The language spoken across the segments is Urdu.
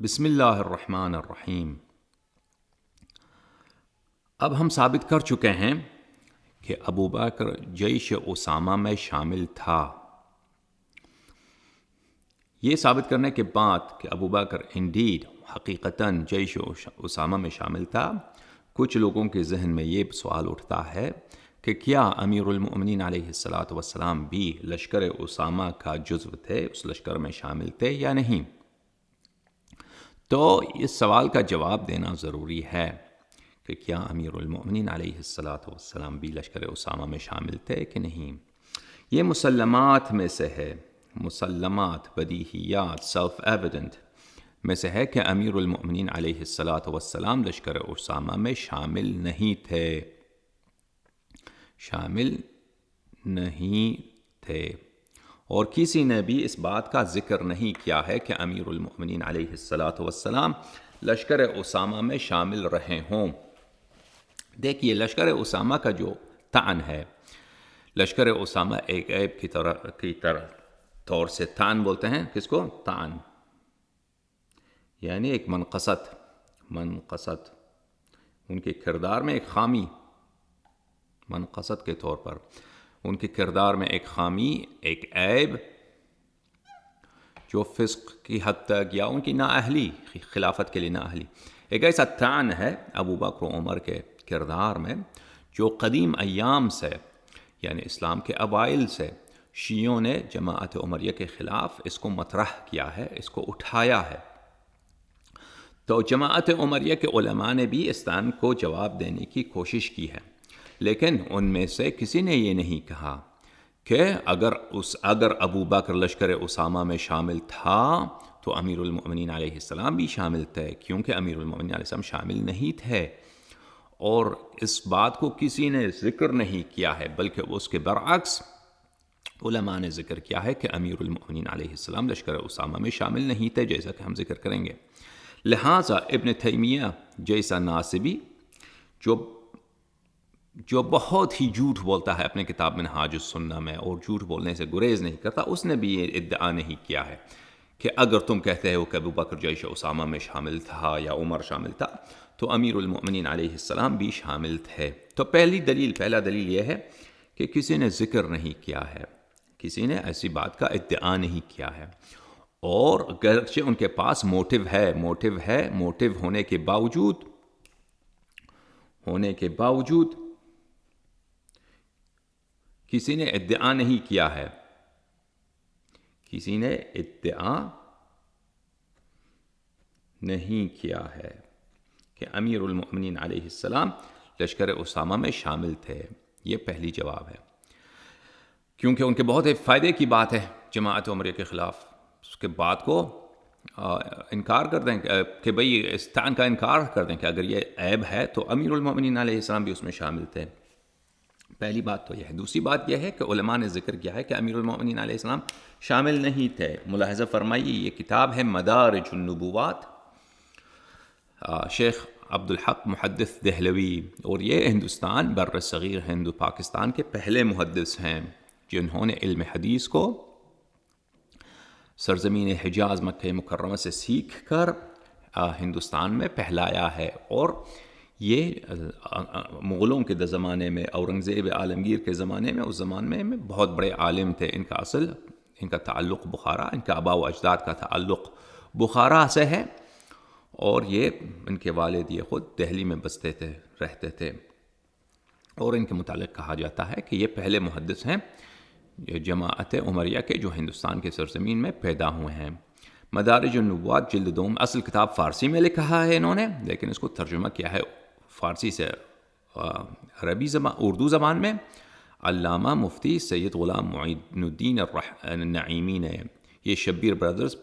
بسم اللہ الرحمن الرحیم۔ اب ہم ثابت کر چکے ہیں کہ ابو بکر جیش اسامہ میں شامل تھا۔ یہ ثابت کرنے کے بعد کہ ابو بکر انڈیڈ حقیقتاً جیش اسامہ میں شامل تھا، کچھ لوگوں کے ذہن میں یہ سوال اٹھتا ہے کہ کیا امیر المؤمنین علیہ الصلاۃ والسلام بھی لشکر اسامہ کا جزو تھے، اس لشکر میں شامل تھے یا نہیں؟ تو اس سوال کا جواب دینا ضروری ہے کہ کیا امیر المؤمنین علیہ الصلاۃ والسلام بھی لشکر اسامہ میں شامل تھے کہ نہیں۔ یہ مسلمات میں سے ہے، مسلمات، بدیہیات، سیلف ایویڈنٹ میں سے ہے کہ امیر المؤمنین علیہ الصلاۃ والسلام لشکر اسامہ میں شامل نہیں تھے، شامل نہیں تھے، اور کسی نے بھی اس بات کا ذکر نہیں کیا ہے کہ امیر المؤمنین علیہ الصلاۃ والسلام لشکر اسامہ میں شامل رہے ہوں۔ دیکھیے، لشکر اسامہ کا جو طعن ہے، لشکر اسامہ ایک عیب کی طور سے طعن بولتے ہیں، کس کو؟ طعن، یعنی ایک منقصت ان کے کردار میں ایک خامی، منقصت کے طور پر ان کے کردار میں ایک خامی، ایک عیب جو فسق کی حد تک یا ان کی نااہلی، خلافت کے لیے نااہلی، ایک ایسا طعن ہے ابو بکر و عمر کے کردار میں جو قدیم ایام سے، یعنی اسلام کے اوائل سے شیعوں نے جماعت عمریہ کے خلاف اس کو مطرح کیا ہے، اس کو اٹھایا ہے۔ تو جماعت عمریہ کے علماء نے بھی اس طعن کو جواب دینے کی کوشش کی ہے، لیکن ان میں سے کسی نے یہ نہیں کہا کہ اگر ابو بکر لشکر اسامہ میں شامل تھا تو امیر المؤمنین علیہ السلام بھی شامل تھے، کیونکہ امیر المؤمنین علیہ السلام شامل نہیں تھے، اور اس بات کو کسی نے ذکر نہیں کیا ہے، بلکہ اس کے برعکس علماء نے ذکر کیا ہے کہ امیر المؤمنین علیہ السلام لشکر اسامہ میں شامل نہیں تھے، جیسا کہ ہم ذکر کریں گے۔ لہٰذا ابن تیمیہ جیسا ناصبی جو بہت ہی جھوٹ بولتا ہے اپنے کتاب منہاج السنہ میں، اور جھوٹ بولنے سے گریز نہیں کرتا، اس نے بھی یہ ادعا نہیں کیا ہے کہ اگر تم کہتے ہو کہ ابو بکر جیش اسامہ میں شامل تھا یا عمر شامل تھا تو امیر المؤمنین علیہ السلام بھی شامل تھے۔ تو پہلا دلیل یہ ہے کہ کسی نے ذکر نہیں کیا ہے، کسی نے ایسی بات کا ادعا نہیں کیا ہے، اور گرچہ ان کے پاس موٹیو ہونے کے باوجود کسی نے ادعا نہیں کیا ہے، کسی نے ادعا نہیں کیا ہے کہ امیر المؤمنین علیہ السلام لشکر اسامہ میں شامل تھے۔ یہ پہلی جواب ہے، کیونکہ ان کے بہت فائدے کی بات ہے جماعت عمریہ کے خلاف، اس کے بات کو انکار کر دیں کہ بھئی اس طعن کا انکار کر دیں کہ اگر یہ عیب ہے تو امیر المؤمنین علیہ السلام بھی اس میں شامل تھے۔ پہلی بات تو یہ ہے۔ دوسری بات یہ ہے کہ علماء نے ذکر کیا ہے کہ امیر المؤمنین علیہ السلام شامل نہیں تھے۔ ملاحظہ فرمائیے، یہ کتاب ہے مدارج النبوات، شیخ عبدالحق محدث دہلوی، اور یہ ہندوستان بر صغیر ہند و پاکستان کے پہلے محدث ہیں جنہوں نے علم حدیث کو سرزمین حجاز مکہ مکرمہ سے سیکھ کر ہندوستان میں پھیلایا ہے، اور یہ مغلوں کے زمانے میں، اورنگزیب عالمگیر کے زمانے میں، اس زمانے میں بہت بڑے عالم تھے۔ ان کا تعلق بخارا، ان کا آباء و اجداد کا تعلق بخارا سے ہے، اور یہ ان کے والد یہ خود دہلی میں رہتے تھے، اور ان کے متعلق کہا جاتا ہے کہ یہ پہلے محدث ہیں جماعت عمریہ کے جو ہندوستان کے سرزمین میں پیدا ہوئے ہیں۔ مدارج النبوات جلد 2، اصل کتاب فارسی میں لکھا ہے انہوں نے، لیکن اس کو ترجمہ کیا ہے فارسی سے اردو زبان میں علامہ مفتی سید غلام معین الدین النعیمی نے۔ یہ شبیر برادرز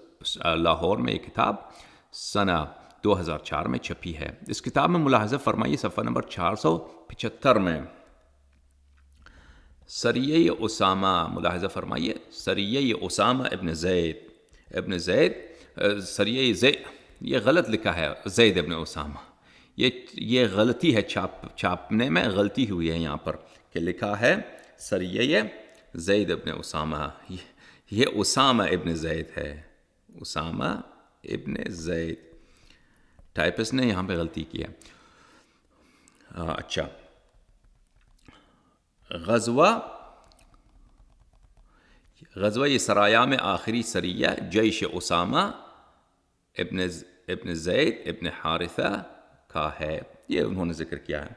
لاہور میں یہ کتاب سنہ 2004 میں چھپی ہے۔ اس کتاب میں ملاحظہ فرمائیے صفحہ نمبر 475 میں سریہ اسامہ، ملاحظہ فرمائیے، سریہ اسامہ ابن زید، سریہ زید، یہ غلط لکھا ہے زید ابن اسامہ، یہ غلطی ہے، چھاپنے میں غلطی ہوئی ہے یہاں پر کہ لکھا ہے سریہ زید ابن اسامہ، یہ اسامہ ابن زید ہے، اسامہ ابن زید. ٹائپس نے یہاں پہ غلطی کی ہے. اچھا، غزوہ یہ سرایا میں آخری سریہ جیش اسامہ ابن زید ابن حارثہ کا ہے، یہ انہوں نے ذکر کیا ہے.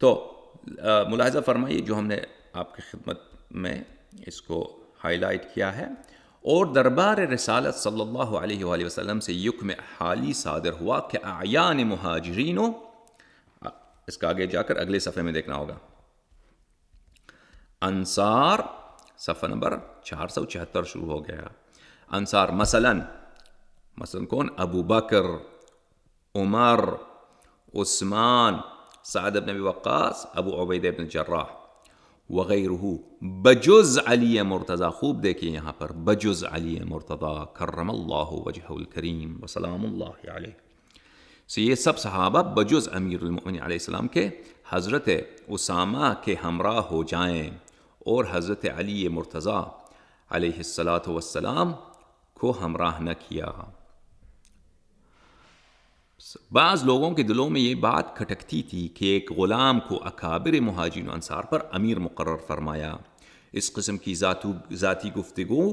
تو ملاحظہ فرمائیے جو ہم نے آپ کی خدمت میں اس کو ہائی لائٹ کیا ہے. اور دربار رسالت صلی اللہ علیہ وآلہ وسلم سے یکم حالی صادر ہوا کہ اعیان مہاجرینوں، اس کا آگے جا کر اگلے صفحے میں دیکھنا ہوگا، انصار، صفحہ نمبر 474 شروع ہو گیا. انصار مثلا کون؟ ابو بکر، عمر، عثمان، سعد بن ابی وقاص، ابو عبیدہ بن جراح وغیرہ، بجز علی مرتضی. خوب دیکھیے یہاں پر، بجز علی مرتضی کرم اللہ وجہہ الکریم وسلام اللہ علیہ. یہ سب صحابہ بجز امیر المؤمنین علیہ السلام کے حضرت اسامہ کے ہمراہ ہو جائیں اور حضرت علی مرتضی علیہ الصلاۃ والسلام کو ہمراہ نہ کیا. بعض لوگوں کے دلوں میں یہ بات کھٹکتی تھی کہ ایک غلام کو اکابر مہاجرین و انصار پر امیر مقرر فرمایا. اس قسم کی ذاتی گفتگو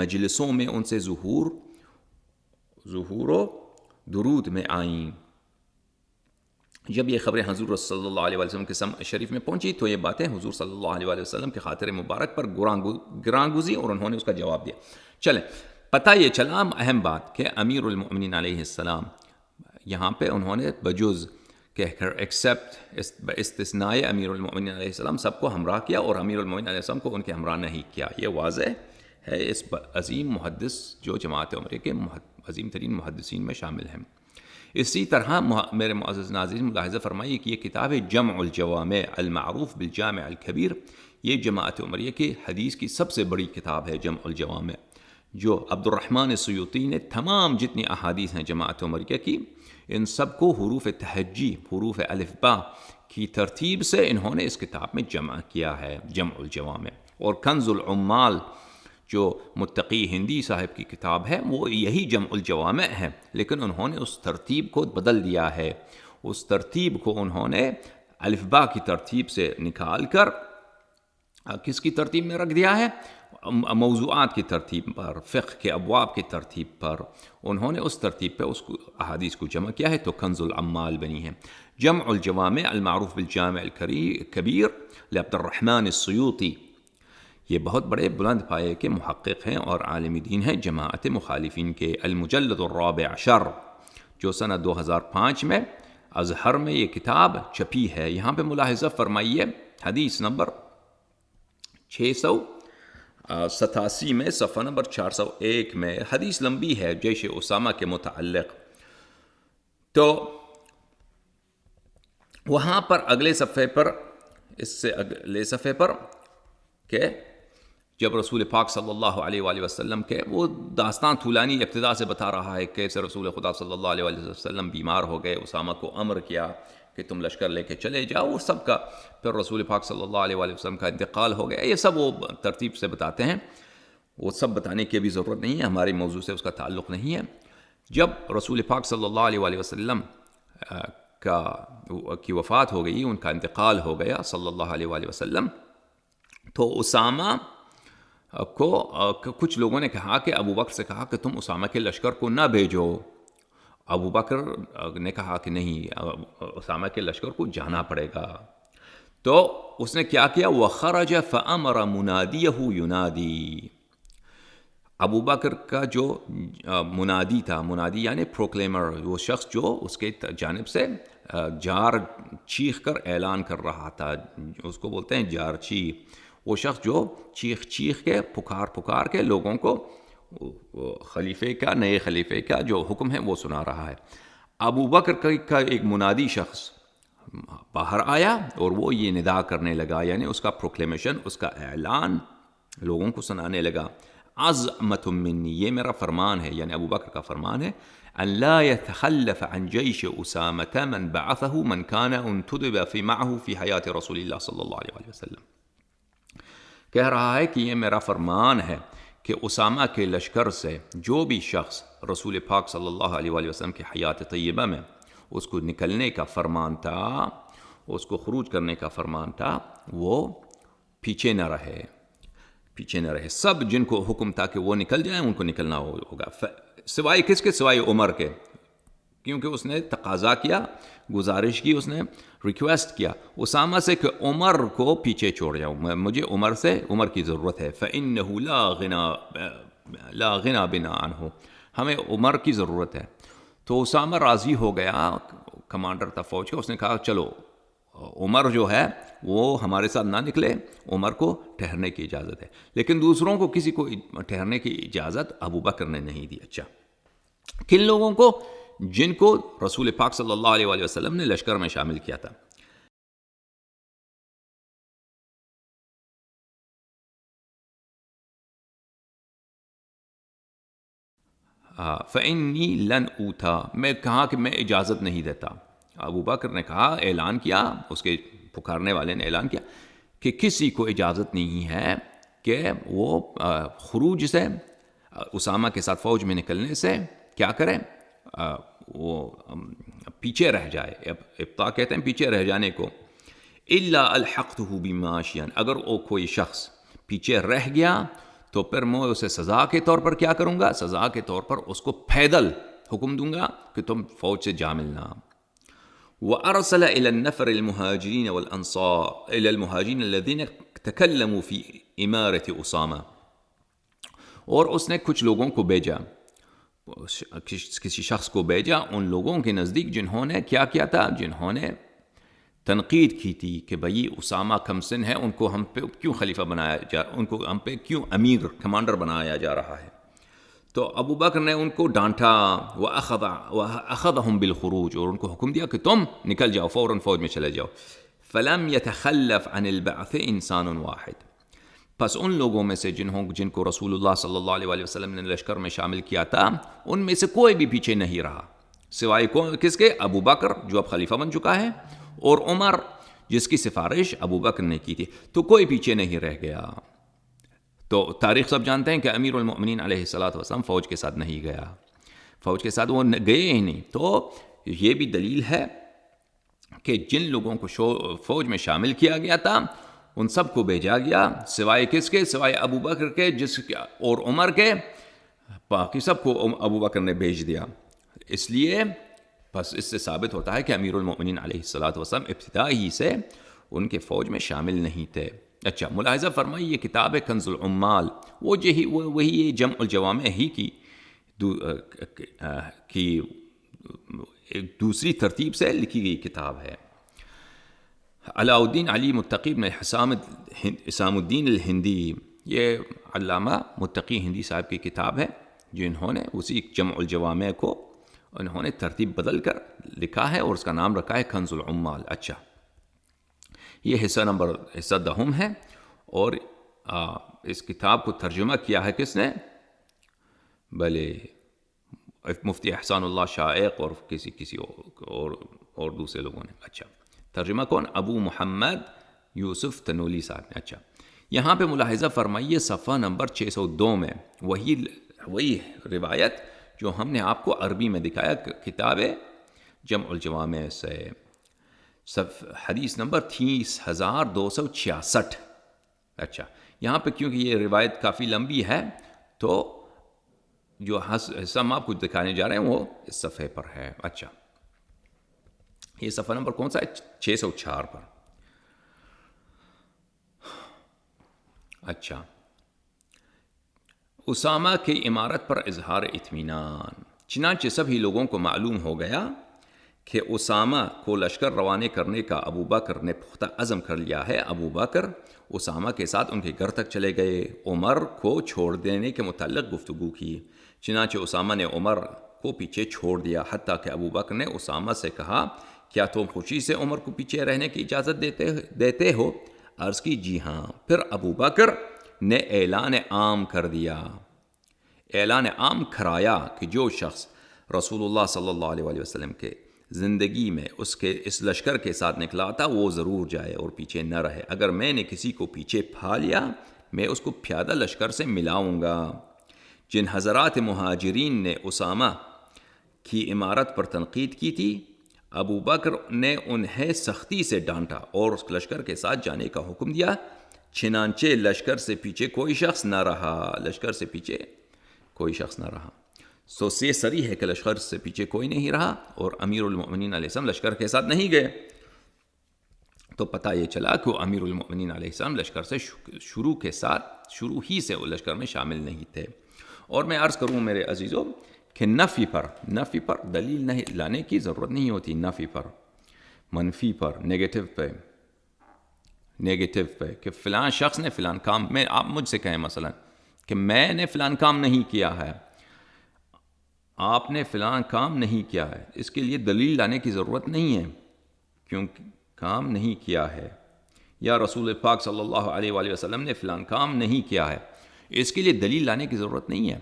مجلسوں میں ان سے ظہور و درود میں آئیں. جب یہ خبریں حضور صلی اللہ علیہ وسلم کے سمع شریف میں پہنچی تو یہ باتیں حضور صلی اللہ علیہ وسلم کے خاطر مبارک پر گراں گزی اور انہوں نے اس کا جواب دیا. چلیں، پتہ یہ چلا اہم بات کہ امیر المؤمنین علیہ السلام یہاں پہ انہوں نے بجز کہہ کر ایکسیپٹ استثناء امیر المؤمنین علیہ السلام سب کو ہمراہ کیا اور امیر المؤمنین علیہ السلام کو ان کے ہمراہ نہیں کیا. یہ واضح ہے اس عظیم محدث جو جماعت عمریہ کے عظیم ترین محدثین میں شامل ہیں. اسی طرح میرے معزز ناظرین ملاحظہ فرمائیے کہ یہ کتاب جمع الجوامع المعروف بالجامع الکبیر، یہ جماعت عمریہ کی حدیث کی سب سے بڑی کتاب ہے جمع الجوامع، جو عبد الرحمن السیوطی نے تمام جتنی احادیث ہیں جماعت عمریہ کی ان سب کو حروف تہجی، حروف الف با کی ترتیب سے انہوں نے اس کتاب میں جمع کیا ہے، جمع الجوامع. اور کنز العمال جو متقی ہندی صاحب کی کتاب ہے وہ یہی جمع الجوامع ہے، لیکن انہوں نے اس ترتیب کو بدل دیا ہے. اس ترتیب کو انہوں نے الف با کی ترتیب سے نکال کر کس کی ترتیب میں رکھ دیا ہے؟ موضوعات کی ترتیب پر، فقہ کے ابواب کی ترتیب پر انہوں نے اس ترتیب پہ اس احادیث کو جمع کیا ہے، تو کنز العمال بنی ہے. جمع الجوامع المعروف بالجامع الکبیر لعبد الرحمن السیوطی، یہ بہت بڑے بلند پائے کے محقق ہیں اور عالم دین ہیں جماعت مخالفین کے. المجلد الرابع عشر، جو سنہ 2005 میں ازہر میں یہ کتاب چھپی ہے. یہاں پہ ملاحظہ فرمائیے حدیث نمبر 687 میں صفحہ نمبر 401 میں حدیث لمبی ہے جیش اسامہ کے متعلق. تو وہاں پر اگلے صفحے پر، اس سے اگلے صفحے پر کہ جب رسول پاک صلی اللہ علیہ وآلہ وسلم کے وہ داستان طولانی ابتدا سے بتا رہا ہے کیسے رسول خدا صلی اللہ علیہ وآلہ وسلم بیمار ہو گئے، اسامہ کو امر کیا کہ تم لشکر لے کے چلے جاؤ، وہ سب کا پھر رسول پاک صلی اللہ علیہ وآلہ وسلم کا انتقال ہو گیا. یہ سب وہ ترتیب سے بتاتے ہیں، وہ سب بتانے کی بھی ضرورت نہیں ہے، ہماری موضوع سے اس کا تعلق نہیں ہے. جب رسول پاک صلی اللہ علیہ وآلہ وسلم کی وفات ہو گئی، ان کا انتقال ہو گیا صلی اللہ علیہ وآلہ وسلم، تو اسامہ کو کچھ لوگوں نے کہا کہ ابو بکر سے کہا کہ تم اسامہ کے لشکر کو نہ بھیجو. ابو بکر نے کہا کہ نہیں، اسامہ کے لشکر کو جانا پڑے گا. تو اس نے کیا کیا؟ وَخَرَجَ فَأَمَرَ مُنَادِيَهُ يُنَادِي. ابو بکر کا جو منادی تھا، منادی یعنی پروکلیمر، وہ شخص جو اس کے جانب سے جار چیخ کر اعلان کر رہا تھا، اس کو بولتے ہیں جار چیخ. وہ شخص جو چیخ چیخ کے پکار کے لوگوں کو خلیفے کا، نئے خلیفے کا جو حکم ہے وہ سنا رہا ہے. ابو بکر کا ایک منادی شخص باہر آیا اور وہ یہ ندا کرنے لگا، یعنی اس کا پروکلیمیشن، اس کا اعلان لوگوں کو سنانے لگا. عظمت منی، یہ میرا فرمان ہے، یعنی ابو بکر کا فرمان ہے، ان لا يتخلف عن جيش اسامة من بعثه من كان انتدب في معه في حیات رسول اللہ صلی اللہ علیہ وسلم. کہہ رہا ہے کہ یہ میرا فرمان ہے کہ اسامہ کے لشکر سے جو بھی شخص رسول پاک صلی اللہ علیہ وآلہ وسلم کی حیات طیبہ میں اس کو نکلنے کا فرمان تھا، اس کو خروج کرنے کا فرمان تھا، وہ پیچھے نہ رہے، پیچھے نہ رہے. سب جن کو حکم تھا کہ وہ نکل جائیں ان کو نکلنا ہوگا، سوائے کس کے؟ سوائے عمر کے، کیونکہ اس نے تقاضا کیا، گزارش کی، اس نے ریکویسٹ کیا اسامہ سے کہ عمر کو پیچھے چھوڑ جاؤں، مجھے عمر کی ضرورت ہے. فَإِنَّهُ لا غنا بنا عنہ، ہمیں عمر کی ضرورت ہے. تو اسامہ راضی ہو گیا، کمانڈر تھا فوج کا، اس نے کہا چلو عمر جو ہے وہ ہمارے ساتھ نہ نکلے، عمر کو ٹھہرنے کی اجازت ہے. لیکن دوسروں کو کسی کو ٹھہرنے کی اجازت ابو بکر نے نہیں دی. اچھا، کن لوگوں کو؟ جن کو رسول پاک صلی اللہ علیہ وآلہ وسلم نے لشکر میں شامل کیا تھا. فَإِنِّي لَنْ أُوتَى، میں کہا کہ میں اجازت نہیں دیتا. ابو بکر نے کہا، اعلان کیا، اس کے پکارنے والے نے اعلان کیا کہ کسی کو اجازت نہیں ہے کہ وہ خروج سے، اسامہ کے ساتھ فوج میں نکلنے سے کیا کرے، وہ پیچھے رہ جائے. ابطاء کہتے ہیں پیچھے رہ جانے کو. إِلَّا أَلْحَقْتُهُ بِمَاشِيًا، اگر وہ کوئی شخص پیچھے رہ گیا تو پھر میں اسے سزا کے طور پر کیا کروں گا؟ سزا کے طور پر اس کو پیدل حکم دوں گا کہ تم فوج سے جا ملنا. وَأَرْسَلَ إِلَى النَّفَرِ الْمُهَاجِرِينَ وَالْأَنصَارِ إِلَى الْمُهَاجِرِينَ الَّذِينَ تَكَلَّمُوا فِي إِمَارَةِ أُسَامَةَ، اور اس نے کچھ لوگوں کو بھیجا، کسی شخص کو بھیجا ان لوگوں کے نزدیک جنہوں نے کیا کیا تھا، جنہوں نے تنقید کی تھی کہ بھئی اسامہ کم سن ہے، ان کو ہم پہ کیوں خلیفہ بنایا جا، ان کو ہم پہ کیوں امیر کمانڈر بنایا جا رہا ہے. تو ابو بکر نے ان کو ڈانٹا، وَأَخَذَهُمْ بِالْخُرُوجِ، اور ان کو حکم دیا کہ تم نکل جاؤ، فوراً فوج میں چلے جاؤ. فَلَمْ يَتَخَلَّفْ عَنِ الْبَعْثِ إِنسَانٌ وَاحِدٌ، پس ان لوگوں میں سے جن کو رسول اللہ صلی اللہ علیہ وآلہ وسلم نے لشکر میں شامل کیا تھا، ان میں سے کوئی بھی پیچھے نہیں رہا، سوائے کس کے؟ ابو بکر جو اب خلیفہ بن چکا ہے، اور عمر جس کی سفارش ابو بکر نے کی تھی. تو کوئی پیچھے نہیں رہ گیا. تو تاریخ سب جانتے ہیں کہ امیر المؤمنین علیہ الصلوۃ والسلام فوج کے ساتھ نہیں گیا، فوج کے ساتھ وہ گئے ہی نہیں. تو یہ بھی دلیل ہے کہ جن لوگوں کو فوج میں شامل کیا گیا تھا ان سب کو بھیجا گیا، سوائے کس کے؟ سوائے ابو بکر کے اور عمر کے، باقی سب کو ابو بکر نے بھیج دیا. اس لیے بس اس سے ثابت ہوتا ہے کہ امیر المؤمنین علیہ الصلوۃ والسلام ابتدا ہی سے ان کے فوج میں شامل نہیں تھے. اچھا، ملاحظہ فرمائیے یہ کتاب ہے کنز العمال، وہی یہ جمع الجوامع ہی کی ایک دوسری ترتیب سے لکھی گئی کتاب ہے. علاء الدین علی متقی بن حسام الدین الہندی، یہ علامہ متقی ہندی صاحب کی کتاب ہے، جنہوں نے اسی جمع الجوامع کو انہوں نے ترتیب بدل کر لکھا ہے اور اس کا نام رکھا ہے کنز العمال. اچھا، یہ حصہ دہم ہے، اور اس کتاب کو ترجمہ کیا ہے کس نے؟ بھلے مفتی احسان اللہ شائق اور کسی اور دوسرے لوگوں نے. اچھا، ترجمہ کون؟ ابو محمد یوسف تنولی صاحب نے. اچھا، یہاں پہ ملاحظہ فرمائیے صفحہ نمبر 602 میں وہی روایت جو ہم نے آپ کو عربی میں دکھایا، کتاب جمع الجوامع سے، حدیث نمبر 30,266. اچھا، یہاں پہ کیونکہ یہ روایت کافی لمبی ہے تو جو حصہ ہم آپ کو دکھانے جا رہے ہیں وہ اس صفحے پر ہے. اچھا، یہ صفحہ نمبر کون سا ہے؟ 604 پر. اچھا، اسامہ کی امارت پر اظہار اطمینان. چنانچہ سبھی لوگوں کو معلوم ہو گیا کہ اسامہ کو لشکر روانے کرنے کا ابو بکر نے پختہ عزم کر لیا ہے. ابو بکر اسامہ کے ساتھ ان کے گھر تک چلے گئے، عمر کو چھوڑ دینے کے متعلق گفتگو کی. چنانچہ اسامہ نے عمر کو پیچھے چھوڑ دیا، حتیٰ کہ ابو بکر نے اسامہ سے کہا کیا تم خوشی سے عمر کو پیچھے رہنے کی اجازت دیتے ہو؟ عرض کی جی ہاں. پھر ابو بکر نے اعلان عام کر دیا، اعلان عام کرایا کہ جو شخص رسول اللہ صلی اللہ علیہ وسلم کے زندگی میں اس لشکر کے ساتھ نکلا تھا وہ ضرور جائے اور پیچھے نہ رہے. اگر میں نے کسی کو پیچھے پھا لیا میں اس کو پیادہ لشکر سے ملاؤں گا۔ جن حضرات مہاجرین نے اسامہ کی امارت پر تنقید کی تھی، ابو بکر نے انہیں سختی سے ڈانٹا اور اس لشکر کے ساتھ جانے کا حکم دیا، چنانچہ لشکر سے پیچھے کوئی شخص نہ رہا، لشکر سے پیچھے کوئی شخص نہ رہا۔ سو یہ صریح ہے کہ لشکر سے پیچھے کوئی نہیں رہا اور امیر المؤمنین علیہ السلام لشکر کے ساتھ نہیں گئے۔ تو پتہ یہ چلا کہ وہ امیر المؤمنین علیہ السلام لشکر سے شروع ہی سے وہ لشکر میں شامل نہیں تھے۔ اور میں عرض کروں میرے عزیزوں کہ نفی پر دلیل نہیں لانے کی ضرورت نہیں ہوتی، نفی پر، منفی پر، نیگیٹو پہ کہ فلان شخص نے فلان کام، میں آپ مجھ سے کہیں مثلا کہ میں نے فلان کام نہیں کیا ہے، آپ نے فلان کام نہیں کیا ہے، اس کے لیے دلیل لانے کی ضرورت نہیں ہے کیونکہ کام نہیں کیا ہے، یا رسول پاک صلی اللہ علیہ وآلہ وسلم نے فلان کام نہیں کیا ہے، اس کے لیے دلیل لانے کی ضرورت نہیں ہے،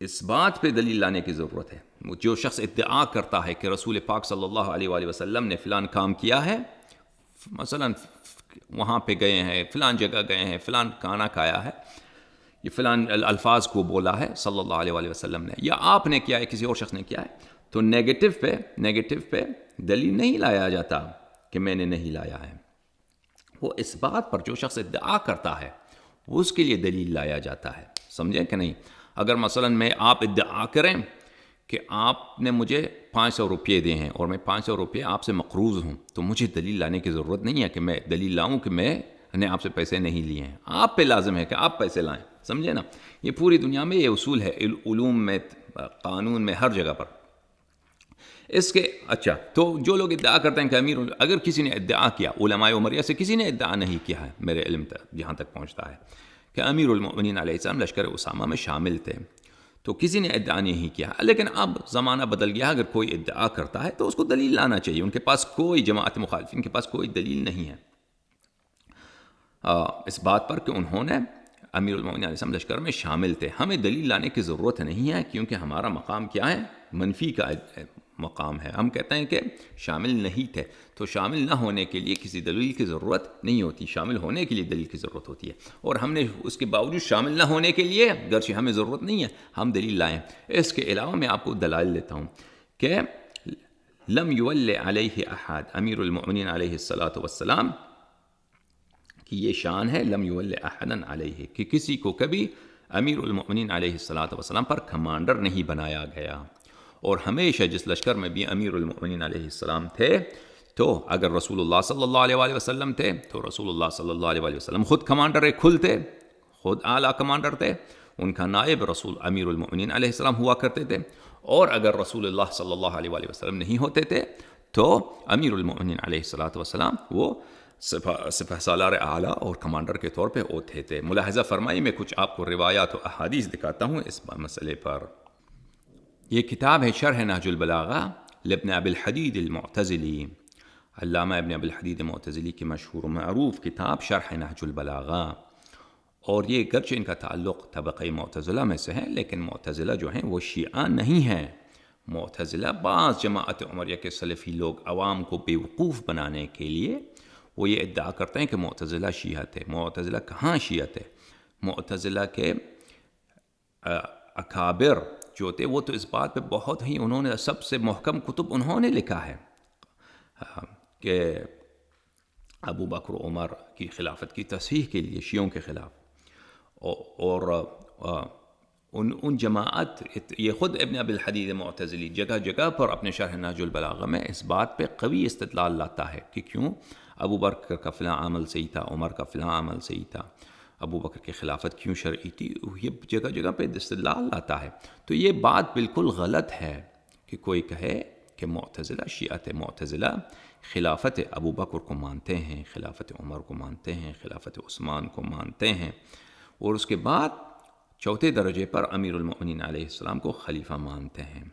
اس بات پہ دلیل لانے کی ضرورت ہے۔ جو شخص ادعا کرتا ہے کہ رسول پاک صلی اللہ علیہ وآلہ وسلم نے فلان کام کیا ہے، مثلا وہاں پہ گئے ہیں، فلان جگہ گئے ہیں، فلان کھانا کھایا ہے، یہ فلان الفاظ کو بولا ہے صلی اللہ علیہ وآلہ وسلم نے، یا آپ نے کیا ہے، کسی اور شخص نے کیا ہے، تو نیگیٹو پہ دلیل نہیں لایا جاتا کہ میں نے نہیں لایا ہے، وہ اس بات پر جو شخص ادعا کرتا ہے اس کے لیے دلیل لایا جاتا ہے، سمجھیں کہ نہیں؟ اگر مثلا آپ ادعا کریں کہ آپ نے مجھے 500 روپے دے ہیں اور میں 500 روپے آپ سے مقروض ہوں، تو مجھے دلیل لانے کی ضرورت نہیں ہے کہ میں دلیل لاؤں کہ میں نے آپ سے پیسے نہیں لیے ہیں، آپ پہ لازم ہے کہ آپ پیسے لائیں، سمجھے نا؟ یہ پوری دنیا میں یہ اصول ہے، علوم میں، قانون میں، ہر جگہ پر اس کے۔ اچھا، تو جو لوگ ادعا کرتے ہیں کہ اگر کسی نے ادعا کیا، علماء عمریہ سے کسی نے ادعا نہیں کیا ہے، میرے علم تک جہاں تک پہنچتا ہے کہ امیر المؤمنین علیہ السلام لشکر اسامہ میں شامل تھے، تو کسی نے ادعا نہیں کیا، لیکن اب زمانہ بدل گیا، اگر کوئی ادعا کرتا ہے تو اس کو دلیل لانا چاہیے، ان کے پاس کوئی جماعت مخالفین کے پاس کوئی دلیل نہیں ہے اس بات پر کہ انہوں نے امیر المؤمنین علیہ السلام لشکر میں شامل تھے۔ ہمیں دلیل لانے کی ضرورت نہیں ہے کیونکہ ہمارا مقام کیا ہے؟ منفی کا مقام ہے، ہم کہتے ہیں کہ شامل نہیں تھے، تو شامل نہ ہونے کے لیے کسی دلیل کی ضرورت نہیں ہوتی، شامل ہونے کے لیے دلیل کی ضرورت ہوتی ہے، اور ہم نے اس کے باوجود شامل نہ ہونے کے لیے گرچہ ہمیں ضرورت نہیں ہے ہم دلیل لائیں۔ اس کے علاوہ میں آپ کو دلائل لیتا ہوں کہ لم یول علیہ احد، امیر المؤمنین علیہ الصلاۃ والسلام کی یہ شان ہے، لم یول احدا علیہ، کہ کسی کو کبھی امیر المؤمنین علیہ الصلاۃ والسلام پر کمانڈر نہیں بنایا گیا، اور ہمیشہ جس لشکر میں بھی امیر المؤمنین علیہ السلام تھے، تو اگر رسول اللہ صلی اللہ علیہ وآلہ وسلم تھے تو رسول اللہ صلی اللہ علیہ وآلہ وسلم خود کمانڈر کھل تھے، خود اعلیٰ کمانڈر تھے، ان کا نائب رسول امیر المؤمنین علیہ السلام ہوا کرتے تھے، اور اگر رسول اللہ صلی اللہ علیہ وآلہ وسلم نہیں ہوتے تھے تو امیر المؤمنین علیہ الصلاۃ والسلام وہ سپہ سالار اعلیٰ اور کمانڈر کے طور پہ ہوتے تھے۔ ملاحظہ فرمائی، میں کچھ آپ کو روایات و احادیث دکھاتا ہوں اس مسئلے پر۔ یہ کتاب ہے شرح نہج البلاغہ لابن ابی الحدید المعتزلی، علامہ ابن ابی الحدید معتزلی کی مشہور و معروف کتاب شرح نہج البلاغہ، اور یہ گرچہ ان کا تعلق طبقہ معتزلہ میں سے ہے، لیکن معتزلہ جو ہیں وہ شیعہ نہیں ہیں۔ معتزلہ بعض جماعت عمریہ کے سلفی لوگ عوام کو بیوقوف بنانے کے لیے وہ یہ ادعا کرتے ہیں کہ معتزلہ شیعہ تھے۔ معتزلہ کہاں شیعہ تھے؟ معتزلہ کے اکابر جو تھے وہ تو اس بات پہ بہت ہی، انہوں نے سب سے محکم کتب انہوں نے لکھا ہے کہ ابو بکر و عمر کی خلافت کی تصحیح کے لیے شیعوں کے خلاف، اور ان جماعت، یہ خود ابن ابی الحدید معتزلی جگہ جگہ پر اپنے شرح نہج البلاغہ میں اس بات پہ قوی استدلال لاتا ہے کہ کیوں ابو بکر کا فلاں عمل صحیح تھا، عمر کا فلاں عمل صحیح تھا، ابو بکر کی خلافت کیوں شرعی تھی، یہ جگہ جگہ پہ استدلال لاتا ہے۔ تو یہ بات بالکل غلط ہے کہ کوئی کہے کہ معتزلہ شیعہ تھے۔ معتزلہ خلافت ابو بکر کو مانتے ہیں، خلافت عمر کو مانتے ہیں، خلافت عثمان کو مانتے ہیں، اور اس کے بعد چوتھے درجے پر امیر المؤمنین علیہ السلام کو خلیفہ مانتے ہیں۔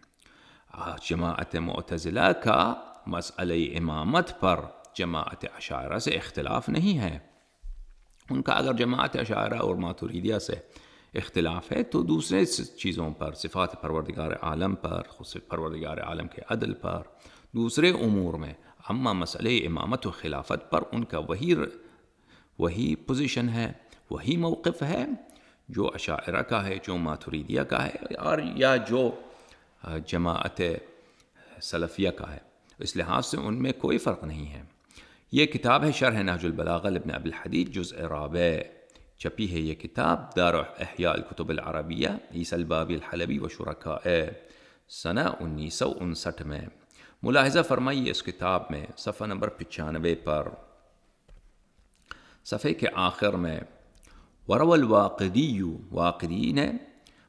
جماعت معتزلہ کا مسئلہ امامت پر جماعت اشاعرہ سے اختلاف نہیں ہے۔ ان کا اگر جماعت اشاعرہ اور ماتریدیہ سے اختلاف ہے تو دوسرے چیزوں پر، صفات پروردگار عالم پر، پروردگار عالم کے عدل پر، دوسرے امور میں، اما مسئلہ امامت و خلافت پر ان کا وہی پوزیشن ہے، وہی موقف ہے جو اشاعرہ کا ہے، جو ماتریدیہ کا ہے، اور یا جو جماعت سلفیہ کا ہے. اس لحاظ سے ان میں کوئی فرق نہیں ہے. یہ کتاب ہے شرح نہج البلاغہ لابن ابی الحدید جزء رابع. چھپی ہے یہ کتاب دار احیاء الکتب العربیہ عیسی البابی الحلبی و شرکائے سنہ 1959 میں. ملاحظہ فرمائیے اس کتاب میں صفحہ نمبر 95 پر صفحے کے آخر میں وروى الواقدی، واقدی نے